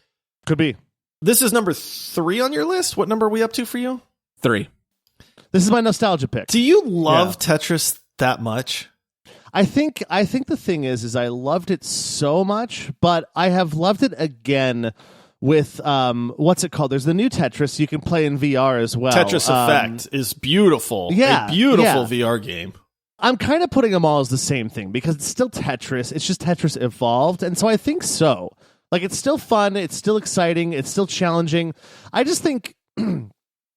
Could be.
This is number 3 on your list. What number are we up to for you?
3.
This is my nostalgia pick.
Do you love Tetris that much?
I think the thing is I loved it so much, but I have loved it again with what's it called? There's the new Tetris you can play in VR as well.
Tetris Effect is beautiful.
Yeah,
a beautiful
yeah.
VR game.
I'm kind of putting them all as the same thing because it's still Tetris. It's just Tetris evolved, and so I think so. Like it's still fun, it's still exciting, it's still challenging. I just think.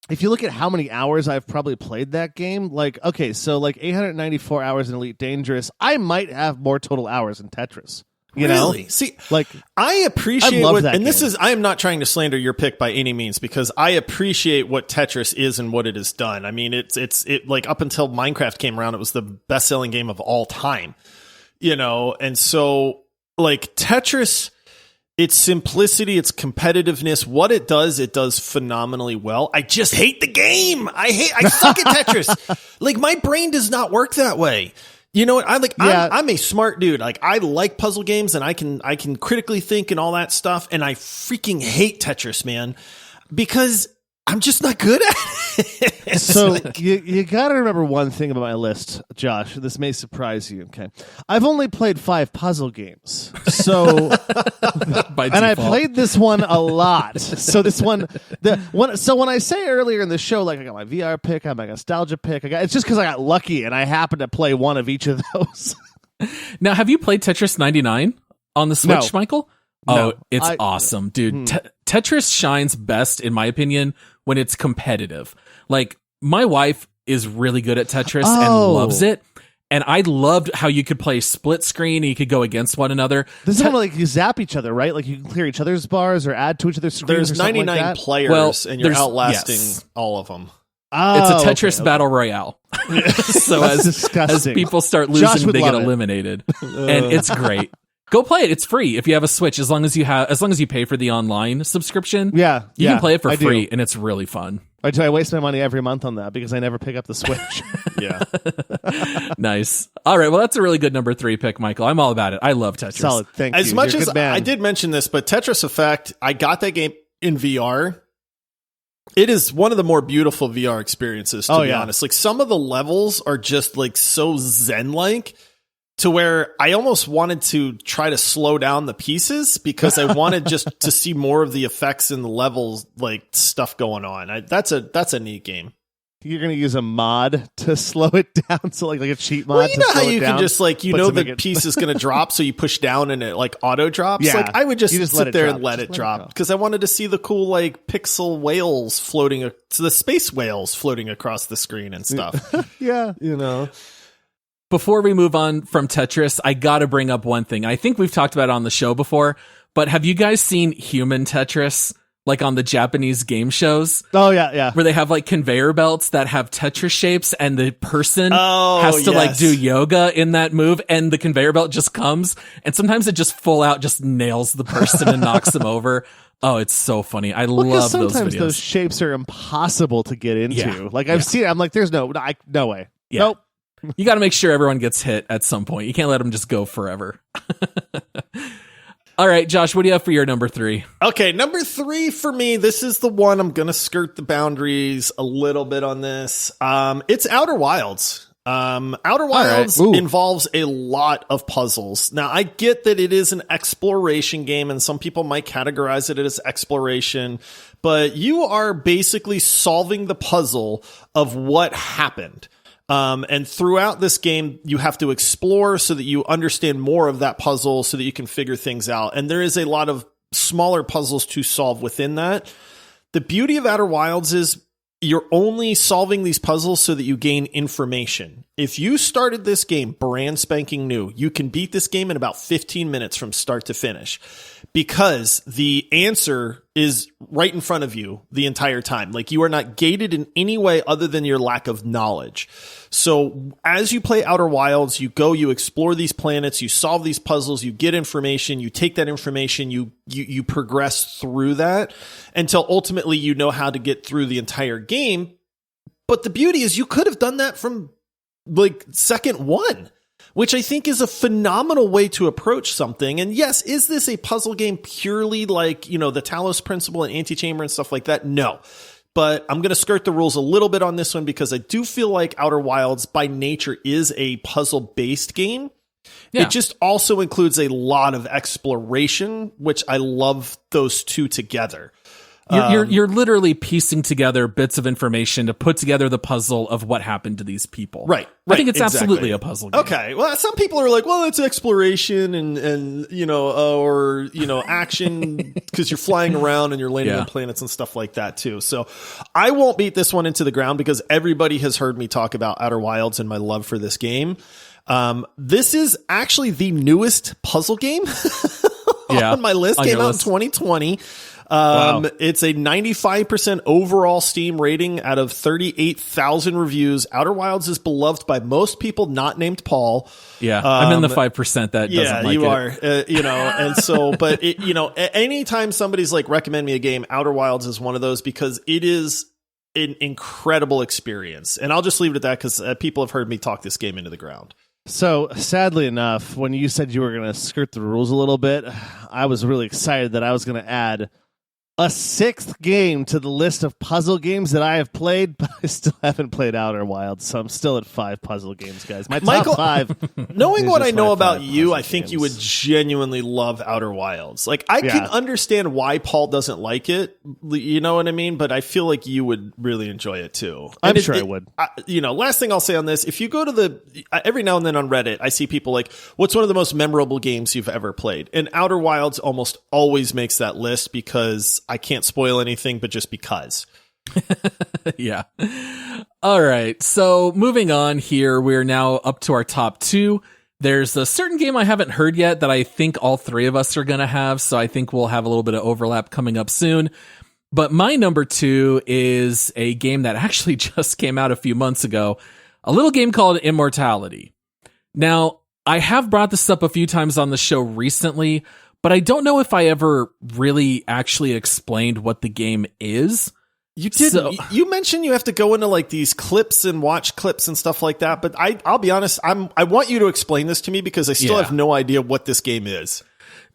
If you look at how many hours I've probably played that game, like, okay, so like 894 hours in Elite Dangerous, I might have more total hours in Tetris. You know?
See,
like,
I appreciate
I love
what,
that
and this
game.
is, I am not trying to slander your pick by any means because I appreciate what Tetris is and what it has done. I mean, it like up until Minecraft came around, it was the best selling game of all time, you know? And so like Tetris, its simplicity, its competitiveness, what it does phenomenally well. I just hate the game. I suck at Tetris. Like my brain does not work that way. You know what? I'm a smart dude. Like I like puzzle games and I can critically think and all that stuff. And I freaking hate Tetris, man, because I'm just not good at it.
So you got to remember one thing about my list, Josh. This may surprise you. Okay, I've only played 5 puzzle games, so and I played this one a lot. So this one, So when I say earlier in the show, like I got my VR pick, I have my nostalgia pick, it's just because I got lucky and I happened to play one of each of those.
Now, have you played Tetris 99 on the Switch,
No.
Michael?
No.
Oh, it's awesome, dude. Tetris shines best, in my opinion, when it's competitive. Like, my wife is really good at Tetris and loves it. And I loved how you could play split screen and you could go against one another.
This is when like you zap each other, right? Like you can clear each other's bars or add to each other's screens.
There's
or something
99
like that.
players and you're outlasting
yes.
all of them.
Oh,
It's a Tetris battle royale. So as people start losing, they get eliminated. And it's great. Go play it. It's free if you have a Switch. As long as you pay for the online subscription, you can play it for free, and it's really fun.
I waste my money every month on that because I never pick up the Switch.
Yeah,
nice. All right, well, that's a really good number 3 pick, Michael. I'm all about it. I love Tetris.
Solid. Thank you.
As much
You're a
as
good man.
I did mention this, but Tetris Effect, I got that game in VR. It is one of the more beautiful VR experiences, to be honest. Like some of the levels are just like so zen-like. To where I almost wanted to try to slow down the pieces because I wanted just to see more of the effects in the levels, like stuff going on. That's a neat game.
You're gonna use a mod to slow it down, so like a cheat mod.
Well, you know how you
can
just like the piece is gonna drop, so you push down and it like auto drops.
Yeah,
like I would just sit there and let
it
drop because I wanted to see the cool like pixel whales floating, the space whales floating across the screen and stuff.
Yeah,
you know.
Before we move on from Tetris, I gotta bring up one thing. I think we've talked about it on the show before, but have you guys seen Human Tetris? Like on the Japanese game shows?
Oh, yeah.
Where they have like conveyor belts that have Tetris shapes and the person has to like do yoga in that move and the conveyor belt just comes and sometimes it just full out just nails the person and knocks them over. Oh, it's so funny. I love those videos.
Sometimes those shapes are impossible to get into.
Yeah.
Like I've seen it. I'm like, there's no way.
Yeah.
Nope.
You got to make sure everyone gets hit at some point. You can't let them just go forever. All right, Josh, what do you have for your number 3?
Okay, number 3 for me, this is the one I'm going to skirt the boundaries a little bit on this. It's Outer Wilds. Outer Wilds involves a lot of puzzles. Now, I get that it is an exploration game, and some people might categorize it as exploration, but you are basically solving the puzzle of what happened. And throughout this game, you have to explore so that you understand more of that puzzle so that you can figure things out. And there is a lot of smaller puzzles to solve within that. The beauty of Outer Wilds is you're only solving these puzzles so that you gain information. If you started this game brand spanking new, you can beat this game in about 15 minutes from start to finish because the answer is right in front of you the entire time. Like, you are not gated in any way other than your lack of knowledge. So as you play Outer Wilds, you go, you explore these planets, you solve these puzzles, you get information, you take that information, you progress through that until ultimately you know how to get through the entire game. But the beauty is you could have done that from like second one, which I think is a phenomenal way to approach something. And yes, is this a puzzle game purely like, you know, the Talos Principle and Antichamber and stuff like that? No. But I'm going to skirt the rules a little bit on this one because I do feel like Outer Wilds by nature is a puzzle-based game. Yeah. It just also includes a lot of exploration, which I love those two together.
You're literally piecing together bits of information to put together the puzzle of what happened to these people.
Right.
I think it's absolutely a puzzle game.
Okay. Well, some people are like, well, it's exploration and you know, or, you know, action because you're flying around and you're landing on planets and stuff like that too. So I won't beat this one into the ground because everybody has heard me talk about Outer Wilds and my love for this game. This is actually the newest puzzle game on my list. Came out in 2020. Wow. It's a 95% overall Steam rating out of 38,000 reviews. Outer Wilds is beloved by most people not named Paul.
Yeah, I'm in the 5% that doesn't like it. Yeah,
you are. You know, and so, but it, you know, anytime somebody's like recommend me a game, Outer Wilds is one of those because it is an incredible experience. And I'll just leave it at that because people have heard me talk this game into the ground.
So, sadly enough, when you said you were going to skirt the rules a little bit, I was really excited that I was going to add a 6th game to the list of puzzle games that I have played, but I still haven't played Outer Wilds, so I'm still at 5 puzzle games, guys. My
Michael,
top 5.
Knowing what I know about you, I think you would genuinely love Outer Wilds. Like, I can understand why Paul doesn't like it, you know what I mean? But I feel like you would really enjoy it too.
I'm sure I would.
You know, last thing I'll say on this, if you go to every now and then on Reddit, I see people like, what's one of the most memorable games you've ever played? And Outer Wilds almost always makes that list because I can't spoil anything, but just because.
Yeah. All right. So moving on here, we're now up to our top 2. There's a certain game I haven't heard yet that I think all 3 of us are going to have. So I think we'll have a little bit of overlap coming up soon. But my number 2 is a game that actually just came out a few months ago, a little game called Immortality. Now, I have brought this up a few times on the show recently, but I don't know if I ever really actually explained what the game is.
You did. So, you mentioned you have to go into like these clips and watch clips and stuff like that. But I'll be honest, I want you to explain this to me because I still have no idea what this game is.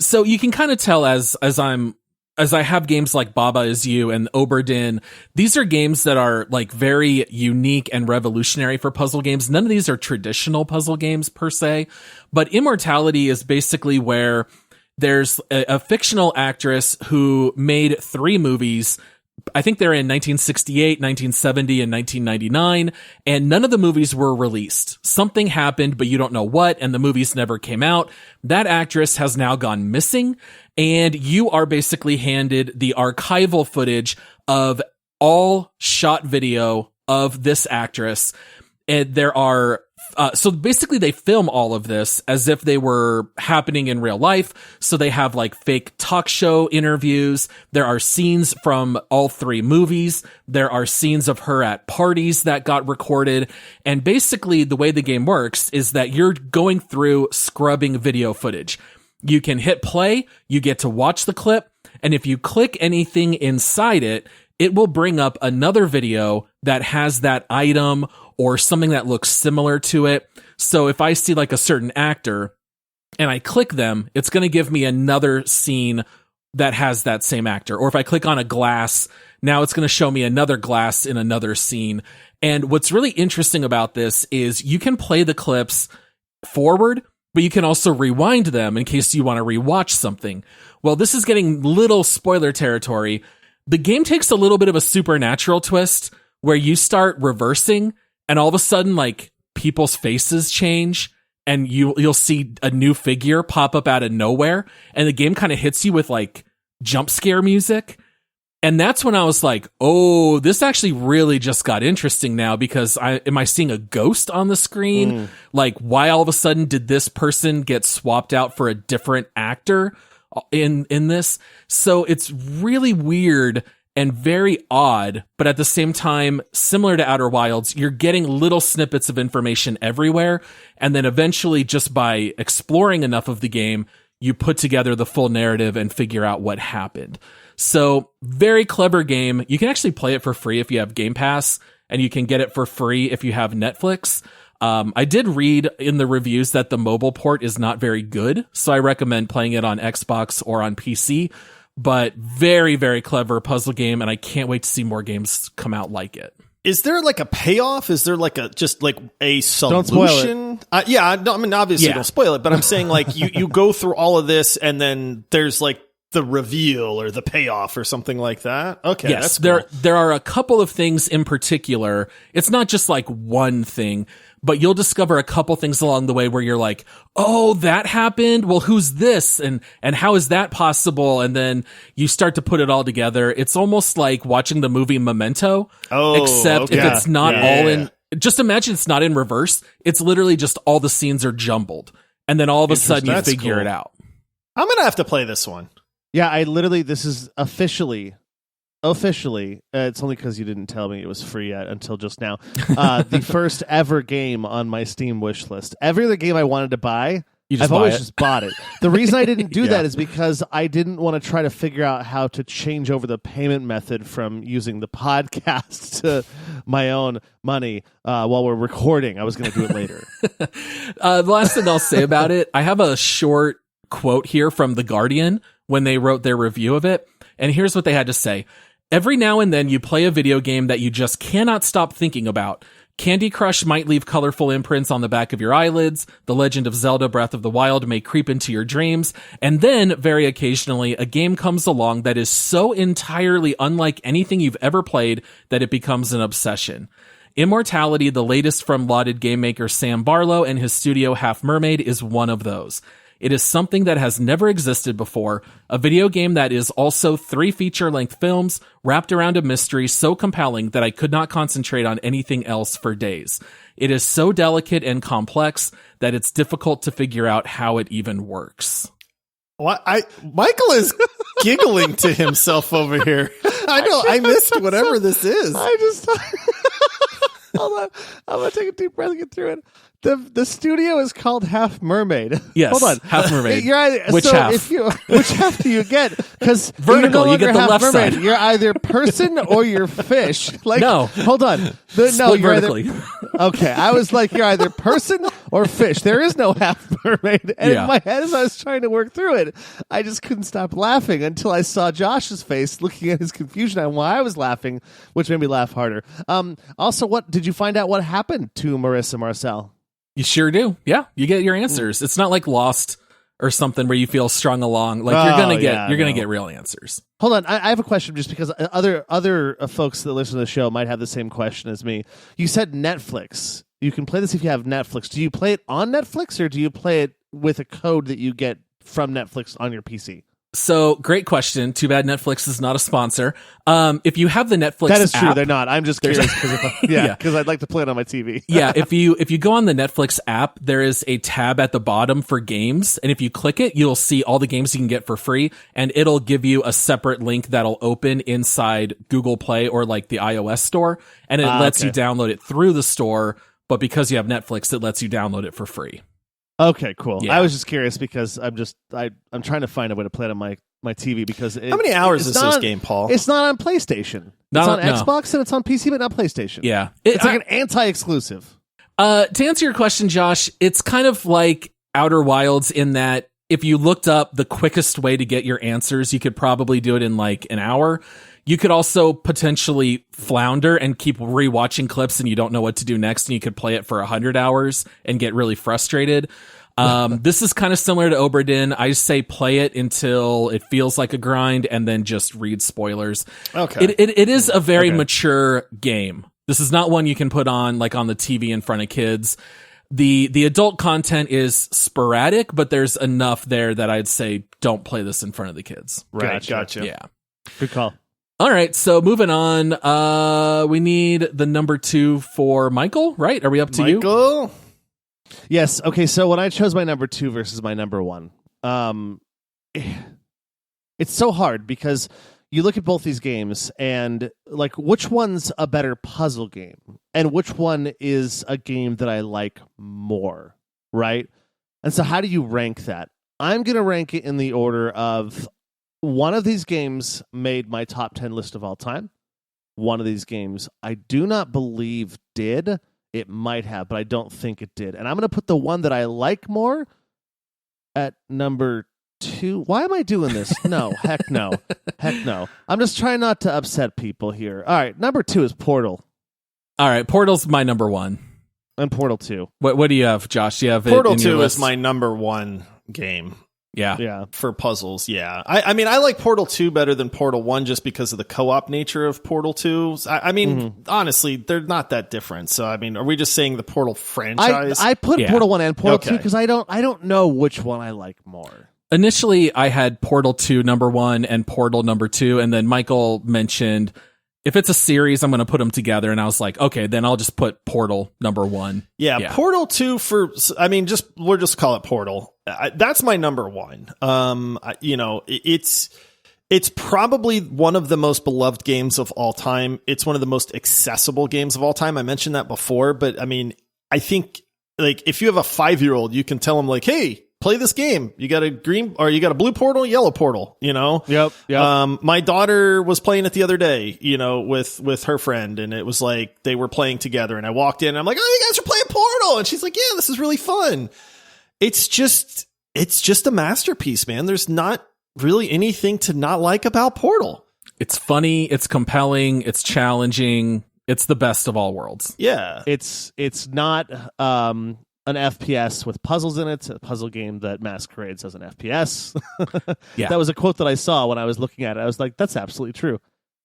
So you can kind of tell as I have games like Baba Is You and Oberdin, these are games that are like very unique and revolutionary for puzzle games. None of these are traditional puzzle games per se, but Immortality is basically where there's a fictional actress who made 3 movies. I think they're in 1968, 1970, and 1999, and none of the movies were released. Something happened, but you don't know what, and the movies never came out. That actress has now gone missing, and you are basically handed the archival footage of all shot video of this actress. And there are so basically they film all of this as if they were happening in real life. So they have like fake talk show interviews. There are scenes from all 3 movies. There are scenes of her at parties that got recorded. And basically the way the game works is that you're going through scrubbing video footage. You can hit play, you get to watch the clip, and if you click anything inside it, it will bring up another video that has that item or something that looks similar to it. So if I see like a certain actor and I click them, it's going to give me another scene that has that same actor. Or if I click on a glass, now it's going to show me another glass in another scene. And what's really interesting about this is you can play the clips forward, but you can also rewind them in case you want to rewatch something. Well, this is getting little spoiler territory. The game takes a little bit of a supernatural twist where you start reversing and all of a sudden like people's faces change and you'll see a new figure pop up out of nowhere, and the game kind of hits you with like jump scare music. And that's when I was like, oh, this actually really just got interesting now, because am I seeing a ghost on the screen? Like, why all of a sudden did this person get swapped out for a different actor in this? So it's really weird and very odd, but at the same time, similar to Outer Wilds, you're getting little snippets of information everywhere. And then eventually, just by exploring enough of the game, you put together the full narrative and figure out what happened. So very clever game. You can actually play it for free if you have Game Pass, and you can get it for free if you have Netflix. I did read in the reviews that the mobile port is not very good, so I recommend playing it on Xbox or on PC. But very, very clever puzzle game, and I can't wait to see more games come out like it.
Is there like a payoff? Is there like a solution?
Don't spoil it.
Yeah, no, I mean, obviously don't spoil it, but I'm saying like you go through all of this and then there's like the reveal or the payoff or something like that. Okay,
yes,
that's cool.
There are a couple of things in particular. It's not just like one thing, but you'll discover a couple things along the way where you're like, oh, that happened? Well, who's this? And how is that possible? And then you start to put it all together. It's almost like watching the movie Memento, except if it's not in, just imagine it's not in reverse. It's literally just all the scenes are jumbled. And then all of a sudden you figure it out.
I'm going to have to play this one.
Yeah, this is officially, it's only because you didn't tell me it was free yet until just now, the first ever game on my Steam wish list. Every other game I wanted to buy, I've always just bought it. The reason I didn't do that is because I didn't want to try to figure out how to change over the payment method from using the podcast to my own money while we're recording. I was going to do it later.
The last thing I'll say about it, I have a short quote here from The Guardian when they wrote their review of it. And here's what they had to say. Every now and then you play a video game that you just cannot stop thinking about. Candy Crush might leave colorful imprints on the back of your eyelids. The Legend of Zelda Breath of the Wild may creep into your dreams. And then, very occasionally, a game comes along that is so entirely unlike anything you've ever played that it becomes an obsession. Immortality, the latest from lauded game maker Sam Barlow and his studio Half Mermaid, is one of those. It is something that has never existed before, a video game that is also 3 feature-length films wrapped around a mystery so compelling that I could not concentrate on anything else for days. It is so delicate and complex that it's difficult to figure out how it even works.
Well, Michael is giggling to himself over here. I know, I missed whatever this is.
Hold on. I'm going to take a deep breath and get through it. The studio is called Half Mermaid.
Yes,
hold on.
Half Mermaid.
Which half? Which half do you get? Because
vertical. You get the left
mermaid.
side.
You're either person or you're fish. Like,
no,
hold on.
Split
you're
vertically.
Okay, I was like, you're either person or fish. There is no Half Mermaid. And in my head, as I was trying to work through it, I just couldn't stop laughing until I saw Josh's face looking at his confusion on why I was laughing, which made me laugh harder. Also, what did you find out what happened to Marissa Marcel?
You sure do. Yeah, you get your answers. It's not like Lost or something where you feel strung along. Like you're gonna get real answers.
Hold on, I have a question just because other folks that listen to the show might have the same question as me. You said Netflix. You can play this if you have Netflix. Do you play it on Netflix or do you play it with a code that you get from Netflix on your PC?
So, great question. Too bad Netflix is not a sponsor. If you have the Netflix
that is
app,
true. They're not. I'm just curious because I'd like to play it on my TV.
Yeah, if you go on the Netflix app, there is a tab at the bottom for games, and if you click it, you'll see all the games you can get for free, and it'll give you a separate link that'll open inside Google Play or like the iOS store, and it lets you download it through the store. But because you have Netflix, it lets you download it for free.
Okay, cool.
Yeah.
I was just curious because I'm trying to find a way to play it on my my TV because
How many hours is this game, Paul?
It's not on PlayStation. It's on Xbox and it's on PC, but not PlayStation.
Yeah.
It's like an anti-exclusive.
To answer your question, Josh, it's kind of like Outer Wilds in that if you looked up the quickest way to get your answers, you could probably do it in like an hour. You could also potentially flounder and keep rewatching clips and you don't know what to do next, and you could play it for 100 hours and get really frustrated. This is kind of similar to Oberdin. I say play it until it feels like a grind and then just read spoilers.
Okay.
It is a very mature game. This is not one you can put on like on the TV in front of kids. The adult content is sporadic, but there's enough there that I'd say don't play this in front of the kids.
Right. Gotcha.
Yeah.
Good call.
All right, so moving on, we need the number 2 for Michael, right? Are we up to you?
Michael?
Yes. Okay. So when I chose my number 2 versus my number 1, it's so hard because you look at both these games and like which one's a better puzzle game and which one is a game that I like more, right? And so how do you rank that? I'm going to rank it in the order of one of these games made my top 10 list of all time. One of these games I do not believe did. It might have, but I don't think it did. And I'm going to put the one that I like more at number 2. Why am I doing this? No, heck no. Heck no. I'm just trying not to upset people here. All right, number 2 is Portal.
All right, Portal's my number 1.
And Portal 2.
What do you have, Josh? Do you have
Portal
it in your
2
list?
is my number 1 game.
Yeah.
For puzzles, yeah. I mean, I like Portal 2 better than Portal 1 just because of the co-op nature of Portal 2. I mean, honestly, they're not that different. So, I mean, are we just saying the Portal franchise?
I put Portal 1 and Portal 2 because I don't know which one I like more.
Initially, I had Portal 2 number 1 and Portal number 2, and then Michael mentioned if it's a series, I'm going to put them together, and I was like, okay, then I'll just put Portal number 1.
Yeah, Portal 2 we'll just call it Portal. That's my number 1. It's probably one of the most beloved games of all time. It's one of the most accessible games of all time. I mentioned that before, but I mean, I think like if you have a 5-year-old, you can tell them like, hey, play this game. You got a green or you got a blue portal, yellow portal, you know?
Yep.
My daughter was playing it the other day, with her friend, and it was like they were playing together, and I walked in and I'm like, oh, you guys are playing Portal. And she's like, yeah, this is really fun. It's just a masterpiece, man. There's not really anything to not like about Portal.
It's funny, it's compelling, it's challenging, it's the best of all worlds.
Yeah.
It's not an FPS with puzzles in it. It's a puzzle game that masquerades as an FPS.
Yeah.
That was a quote that I saw when I was looking at it. I was like, that's absolutely true.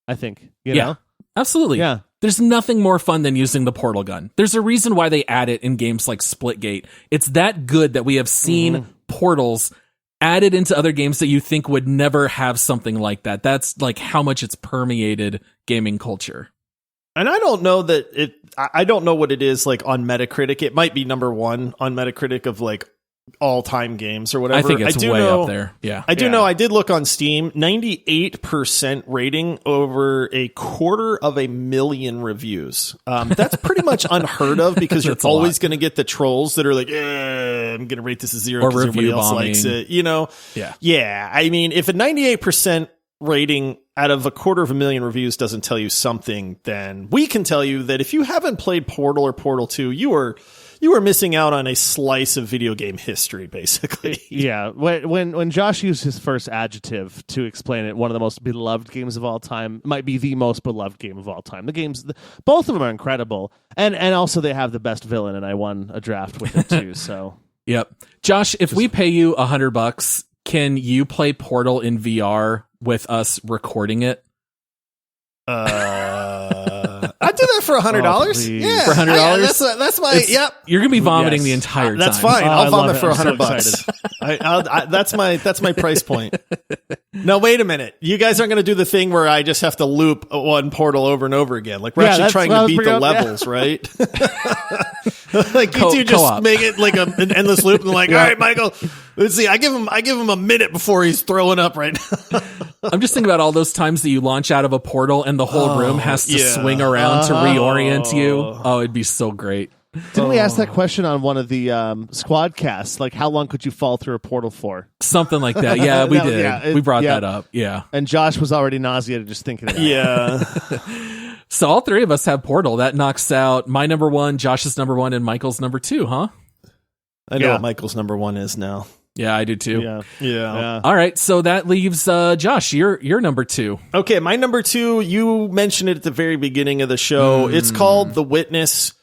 I think, you know?
Absolutely.
Yeah.
There's nothing more fun than using the portal gun. There's a reason why they add it in games like Splitgate. It's that good that we have seen portals added into other games that you think would never have something like that. That's like how much it's permeated gaming culture.
And I don't know I don't know what it is like on Metacritic. It might be number 1 on Metacritic of like all-time games or whatever.
I think it's way up there. Yeah.
I do know. I did look on Steam. 98% rating over 250,000 reviews. That's pretty much unheard of because you're always going to get the trolls that are like, I'm going to rate this a 0 because everybody else likes it.
Yeah.
Yeah. I mean, if a 98% rating out of 250,000 reviews doesn't tell you something, then we can tell you that if you haven't played Portal or Portal 2, you are missing out on a slice of video game history, basically.
Yeah. When Josh used his first adjective to explain it, one of the most beloved games of all time, might be the most beloved game of all time. Both of them are incredible, and also they have the best villain, and I won a draft with it too. So.
Yep. Josh, if we pay you $100, can you play Portal in VR with us recording it?
I'd do that for $100.
Yeah,
for $100.
That's my. Yep.
You're gonna be vomiting the entire time.
That's fine. I'll vomit for $100.
So
that's my price point. No, wait a minute. You guys aren't going to do the thing where I just have to loop one portal over and over again. Like we're actually trying to beat the levels, right? Like you two just make it like an endless loop, and like, all right, Michael. Let's see. I give him a minute before he's throwing up right now.
I'm just thinking about all those times that you launch out of a portal and the whole room has to swing around to reorient you. Oh, it'd be so great.
Didn't we ask that question on one of the squad casts? Like, how long could you fall through a portal for?
Something like that. Yeah, we did.
Yeah,
we brought that up. Yeah.
And Josh was already nauseated just thinking of it.
Yeah.
So all three of us have Portal. That knocks out my number one, Josh's number one, and Michael's number two, huh?
I know what Michael's number one is now.
Yeah, I do too.
Yeah.
All right, so that leaves Josh. You're number two.
Okay, my number two, you mentioned it at the very beginning of the show. It's called The Witness.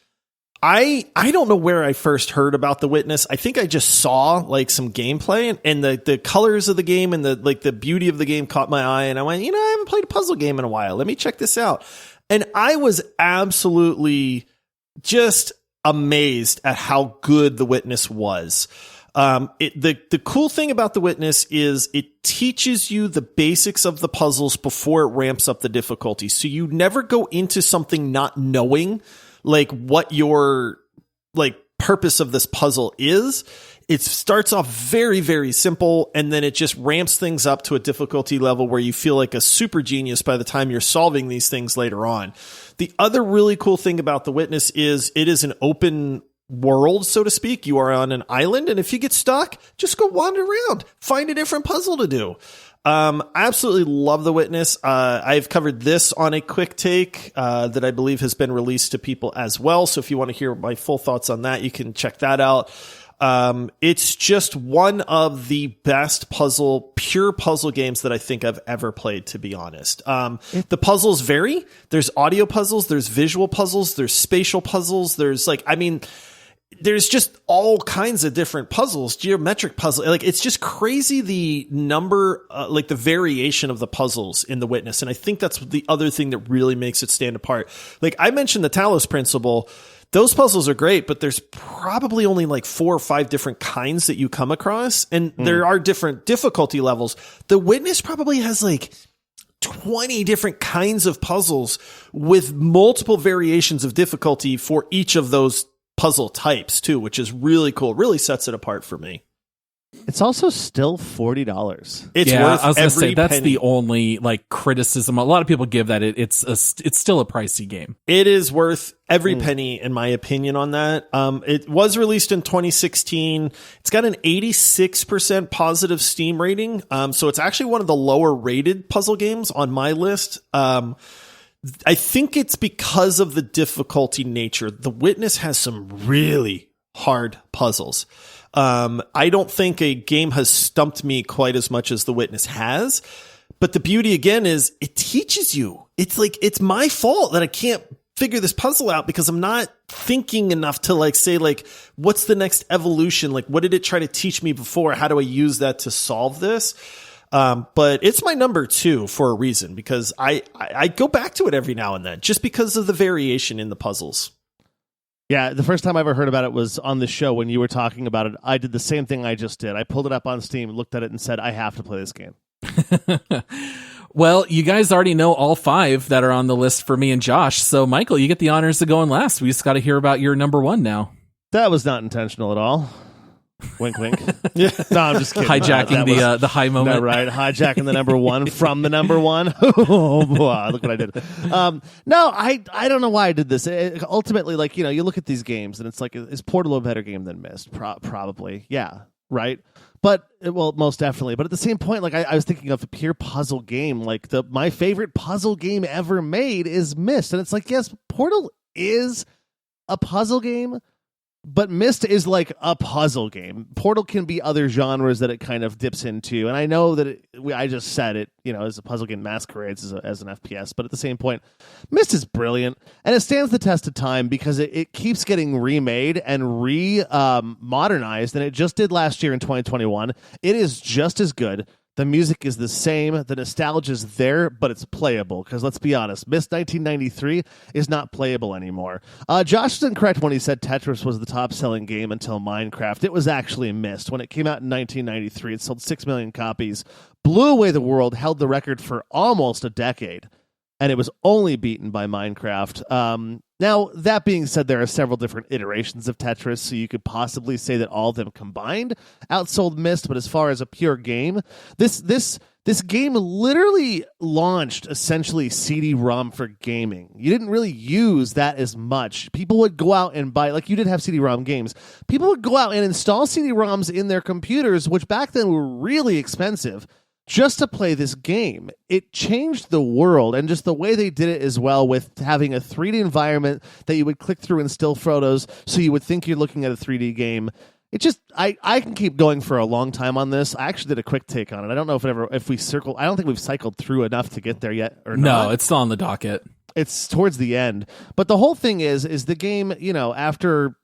I don't know where I first heard about The Witness. I think I just saw like some gameplay and the colors of the game and the beauty of the game caught my eye, and I went, I haven't played a puzzle game in a while. Let me check this out. And I was absolutely just amazed at how good The Witness was. The cool thing about The Witness is it teaches you the basics of the puzzles before it ramps up the difficulty. So you never go into something not knowing like what your like purpose of this puzzle is. It starts off very, very simple, and then it just ramps things up to a difficulty level where you feel like a super genius by the time you're solving these things later on. The other really cool thing about The Witness is it is an open world, so to speak. You are on an island, and if you get stuck, just go wander around, find a different puzzle to do. I absolutely love The Witness. I've covered this on a quick take that I believe has been released to people as well. So if you want to hear my full thoughts on that, you can check that out. It's just one of the best pure puzzle games that I think I've ever played, to be honest. The puzzles vary. There's audio puzzles, there's visual puzzles, there's spatial puzzles, there's just all kinds of different puzzles, geometric puzzles. Like, it's just crazy the number, the variation of the puzzles in The Witness. And I think that's the other thing that really makes it stand apart. Like I mentioned the Talos Principle. Those puzzles are great, but there's probably only like 4 or 5 different kinds that you come across. And there are different difficulty levels. The Witness probably has like 20 different kinds of puzzles with multiple variations of difficulty for each of those puzzle types too, which is really cool. Really sets it apart for me.
It's also still $40.
It's worth
I was gonna say
every
that's
penny.
the only like criticism a lot of people give that it's still a pricey game.
It is worth every penny, in my opinion, on that. It was released in 2016. It's got an 86% positive Steam rating. So it's actually one of the lower rated puzzle games on my list. I think it's because of the difficulty nature. The Witness has some really hard puzzles. I don't think a game has stumped me quite as much as The Witness has. But the beauty again is it teaches you. It's like, it's my fault that I can't figure this puzzle out because I'm not thinking enough to like say like, what's the next evolution? Like, what did it try to teach me before? How do I use that to solve this? But it's my number 2 for a reason, because I go back to it every now and then just because of the variation in the puzzles.
Yeah, the first time I ever heard about it was on the show when you were talking about it. I did the same thing I just did. I pulled it up on Steam, looked at it, and said, I have to play this game.
Well, you guys already know all 5 that are on the list for me and Josh. So, Michael, you get the honors of going last. We just got to hear about your number 1 now.
That was not intentional at all. Wink, wink. Yeah. No, I'm just kidding.
Hijacking the high moment.
No, right. Hijacking the number 1 from the number 1. Oh, boy, look what I did. No, I don't know why I did this. Ultimately, like, you look at these games and it's like, is Portal a better game than Myst? Probably. Yeah. Right. But, well, most definitely. But at the same point, like, I was thinking of a pure puzzle game. Like, my favorite puzzle game ever made is Myst. And it's like, yes, Portal is a puzzle game, but Myst is like a puzzle game. Portal can be other genres that it kind of dips into. And I know that I just said it, as a puzzle game masquerades as an FPS. But at the same point, Myst is brilliant. And it stands the test of time because it keeps getting remade and modernized. And it just did last year in 2021. It is just as good. The music is the same. The nostalgia is there, but it's playable. Because let's be honest, Myst 1993 is not playable anymore. Josh was incorrect when he said Tetris was the top-selling game until Minecraft. It was actually Myst. When it came out in 1993, it sold 6 million copies, blew away the world, held the record for almost a decade, and it was only beaten by Minecraft. Now, that being said, there are several different iterations of Tetris, so you could possibly say that all of them combined outsold Myst, but as far as a pure game, this this game literally launched essentially CD-ROM for gaming. You didn't really use that as much. People would go out and buy, like you did have CD-ROM games. People would go out and install CD-ROMs in their computers, which back then were really expensive, just to play this game. It changed the world, and just the way they did it as well, with having a 3D environment that you would click through in still photos, so you would think you're looking at a 3D game. It just, I can keep going for a long time on this. I actually did a quick take on it. I don't know if we circle. I don't think we've cycled through enough to get there yet, or not.
No, it's still on the docket.
It's towards the end. But the whole thing is the game, after,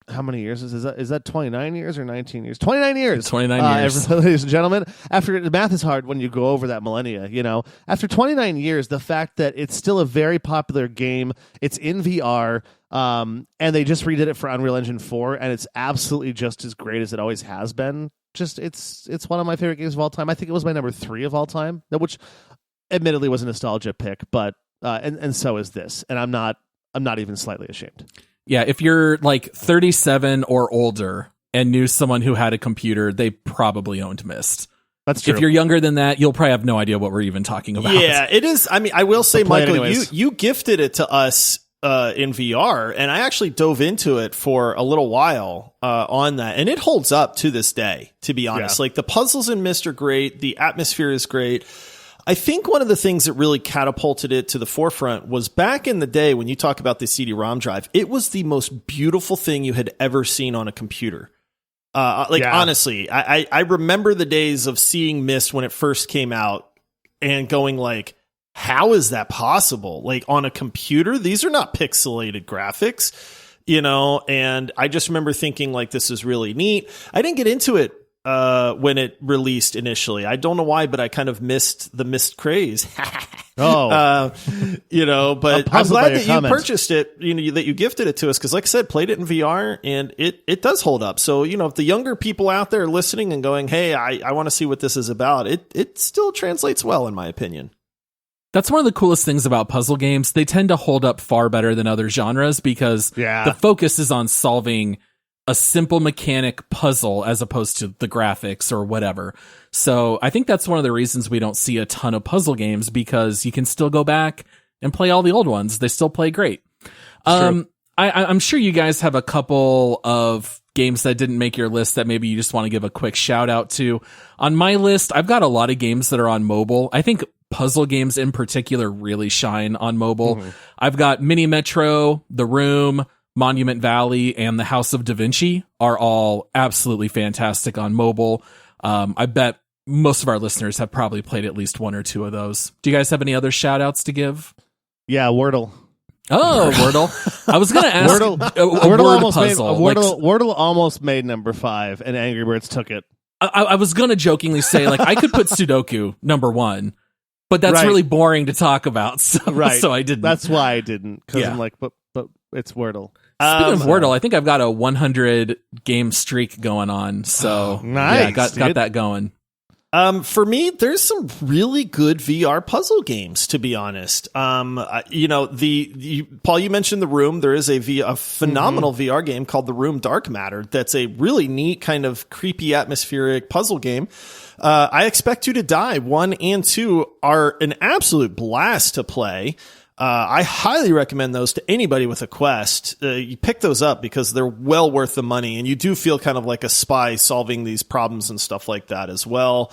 how many years is that 29 years or 19 years? 29 years.
29 years.
Ladies and gentlemen, after the math is hard when you go over that millennia, After 29 years, the fact that it's still a very popular game, it's in VR, and they just redid it for Unreal Engine 4, and it's absolutely just as great as it always has been. Just it's one of my favorite games of all time. I think it was my number 3 of all time, which admittedly was a nostalgia pick, but and so is this, and I'm not even slightly ashamed.
Yeah, if you're like 37 or older and knew someone who had a computer, they probably owned Myst.
That's true.
If you're younger than that, you'll probably have no idea what we're even talking about.
Yeah, it is. I mean, I will say, Michael,
anyways.
you gifted it to us in VR, and I actually dove into it for a little while on that, and it holds up to this day, to be honest.
Yeah.
Like, the puzzles in Myst are great. The atmosphere is great. I think one of the things that really catapulted it to the forefront was back in the day when you talk about the CD-ROM drive, it was the most beautiful thing you had ever seen on a computer. Honestly, I remember the days of seeing Myst when it first came out and going like, how is that possible? Like, on a computer, these are not pixelated graphics, and I just remember thinking like, this is really neat. I didn't get into it when it released initially. I don't know why, but I kind of missed the Myst craze. But I'm glad that you purchased it, that you gifted it to us, because like I said, played it in VR, and it does hold up. So, if the younger people out there are listening and going, hey, I want to see what this is about, it still translates well, in my opinion.
That's one of the coolest things about puzzle games. They tend to hold up far better than other genres because the focus is on solving a simple mechanic puzzle as opposed to the graphics or whatever. So I think that's one of the reasons we don't see a ton of puzzle games, because you can still go back and play all the old ones. They still play great. I'm sure you guys have a couple of games that didn't make your list that maybe you just want to give a quick shout out to. On my list, I've got a lot of games that are on mobile. I think puzzle games in particular really shine on mobile. Mm-hmm. I've got Mini Metro, The Room, Monument Valley, and The House of Da Vinci are all absolutely fantastic on mobile. I bet most of our listeners have probably played at least one or two of those. Do you guys have any other shout outs to give?
Yeah, Wordle.
Oh, Wordle. I was going to ask
Wordle almost made number 5, and Angry Birds took it.
I was going to jokingly say, like, I could put Sudoku number 1, but that's really boring to talk about. So I didn't.
That's why I didn't, because I'm like, but it's Wordle.
Speaking of Wordle, I think I've got a 100 game streak going on. So
nice,
got that going.
For me, there's some really good VR puzzle games, to be honest. Paul, you mentioned The Room. There is a phenomenal VR game called The Room Dark Matter. That's a really neat kind of creepy atmospheric puzzle game. I Expect You to Die 1 and 2 are an absolute blast to play. I highly recommend those to anybody with a Quest. You pick those up because they're well worth the money, and you do feel kind of like a spy solving these problems and stuff like that as well.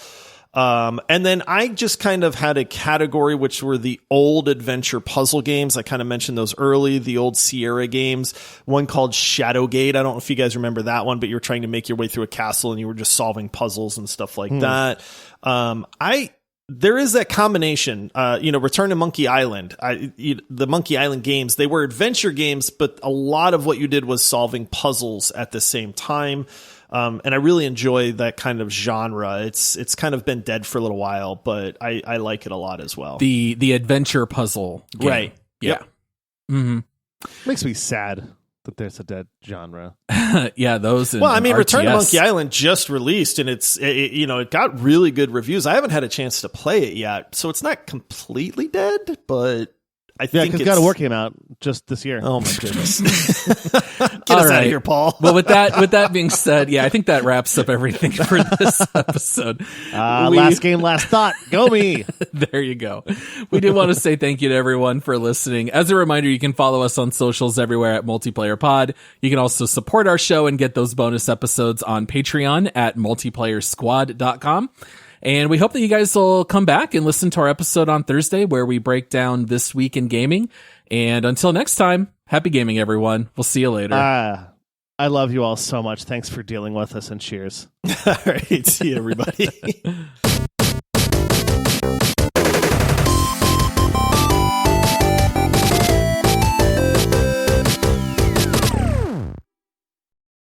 And then I just kind of had a category which were the old adventure puzzle games. I kind of mentioned those early, the old Sierra games, one called Shadowgate. I don't know if you guys remember that one, but you were trying to make your way through a castle and you were just solving puzzles and stuff like that. There is that combination, Return to Monkey Island. The Monkey Island games, they were adventure games, but a lot of what you did was solving puzzles at the same time. And I really enjoy that kind of genre. It's kind of been dead for a little while, but I like it a lot as well.
The adventure puzzle game.
Right.
Yeah.
Yep.
Mm-hmm.
Makes me sad that there's a dead genre.
Yeah, those.
Return to Monkey Island just released, and it got really good reviews. I haven't had a chance to play it yet, so it's not completely dead, but I
Yeah,
think
because God of War came out just this year.
Oh my goodness! Get
All
us out
right.
of here, Paul.
Well, with that being said, yeah, I think that wraps up everything for this episode.
Last game, last thought. Go me.
There you go. We do want to say thank you to everyone for listening. As a reminder, you can follow us on socials everywhere at Multiplayer Pod. You can also support our show and get those bonus episodes on Patreon at multiplayersquad.com. And we hope that you guys will come back and listen to our episode on Thursday where we break down this week in gaming. And until next time, happy gaming, everyone. We'll see you later.
I love you all so much. Thanks for dealing with us, and cheers.
All right, see you, everybody.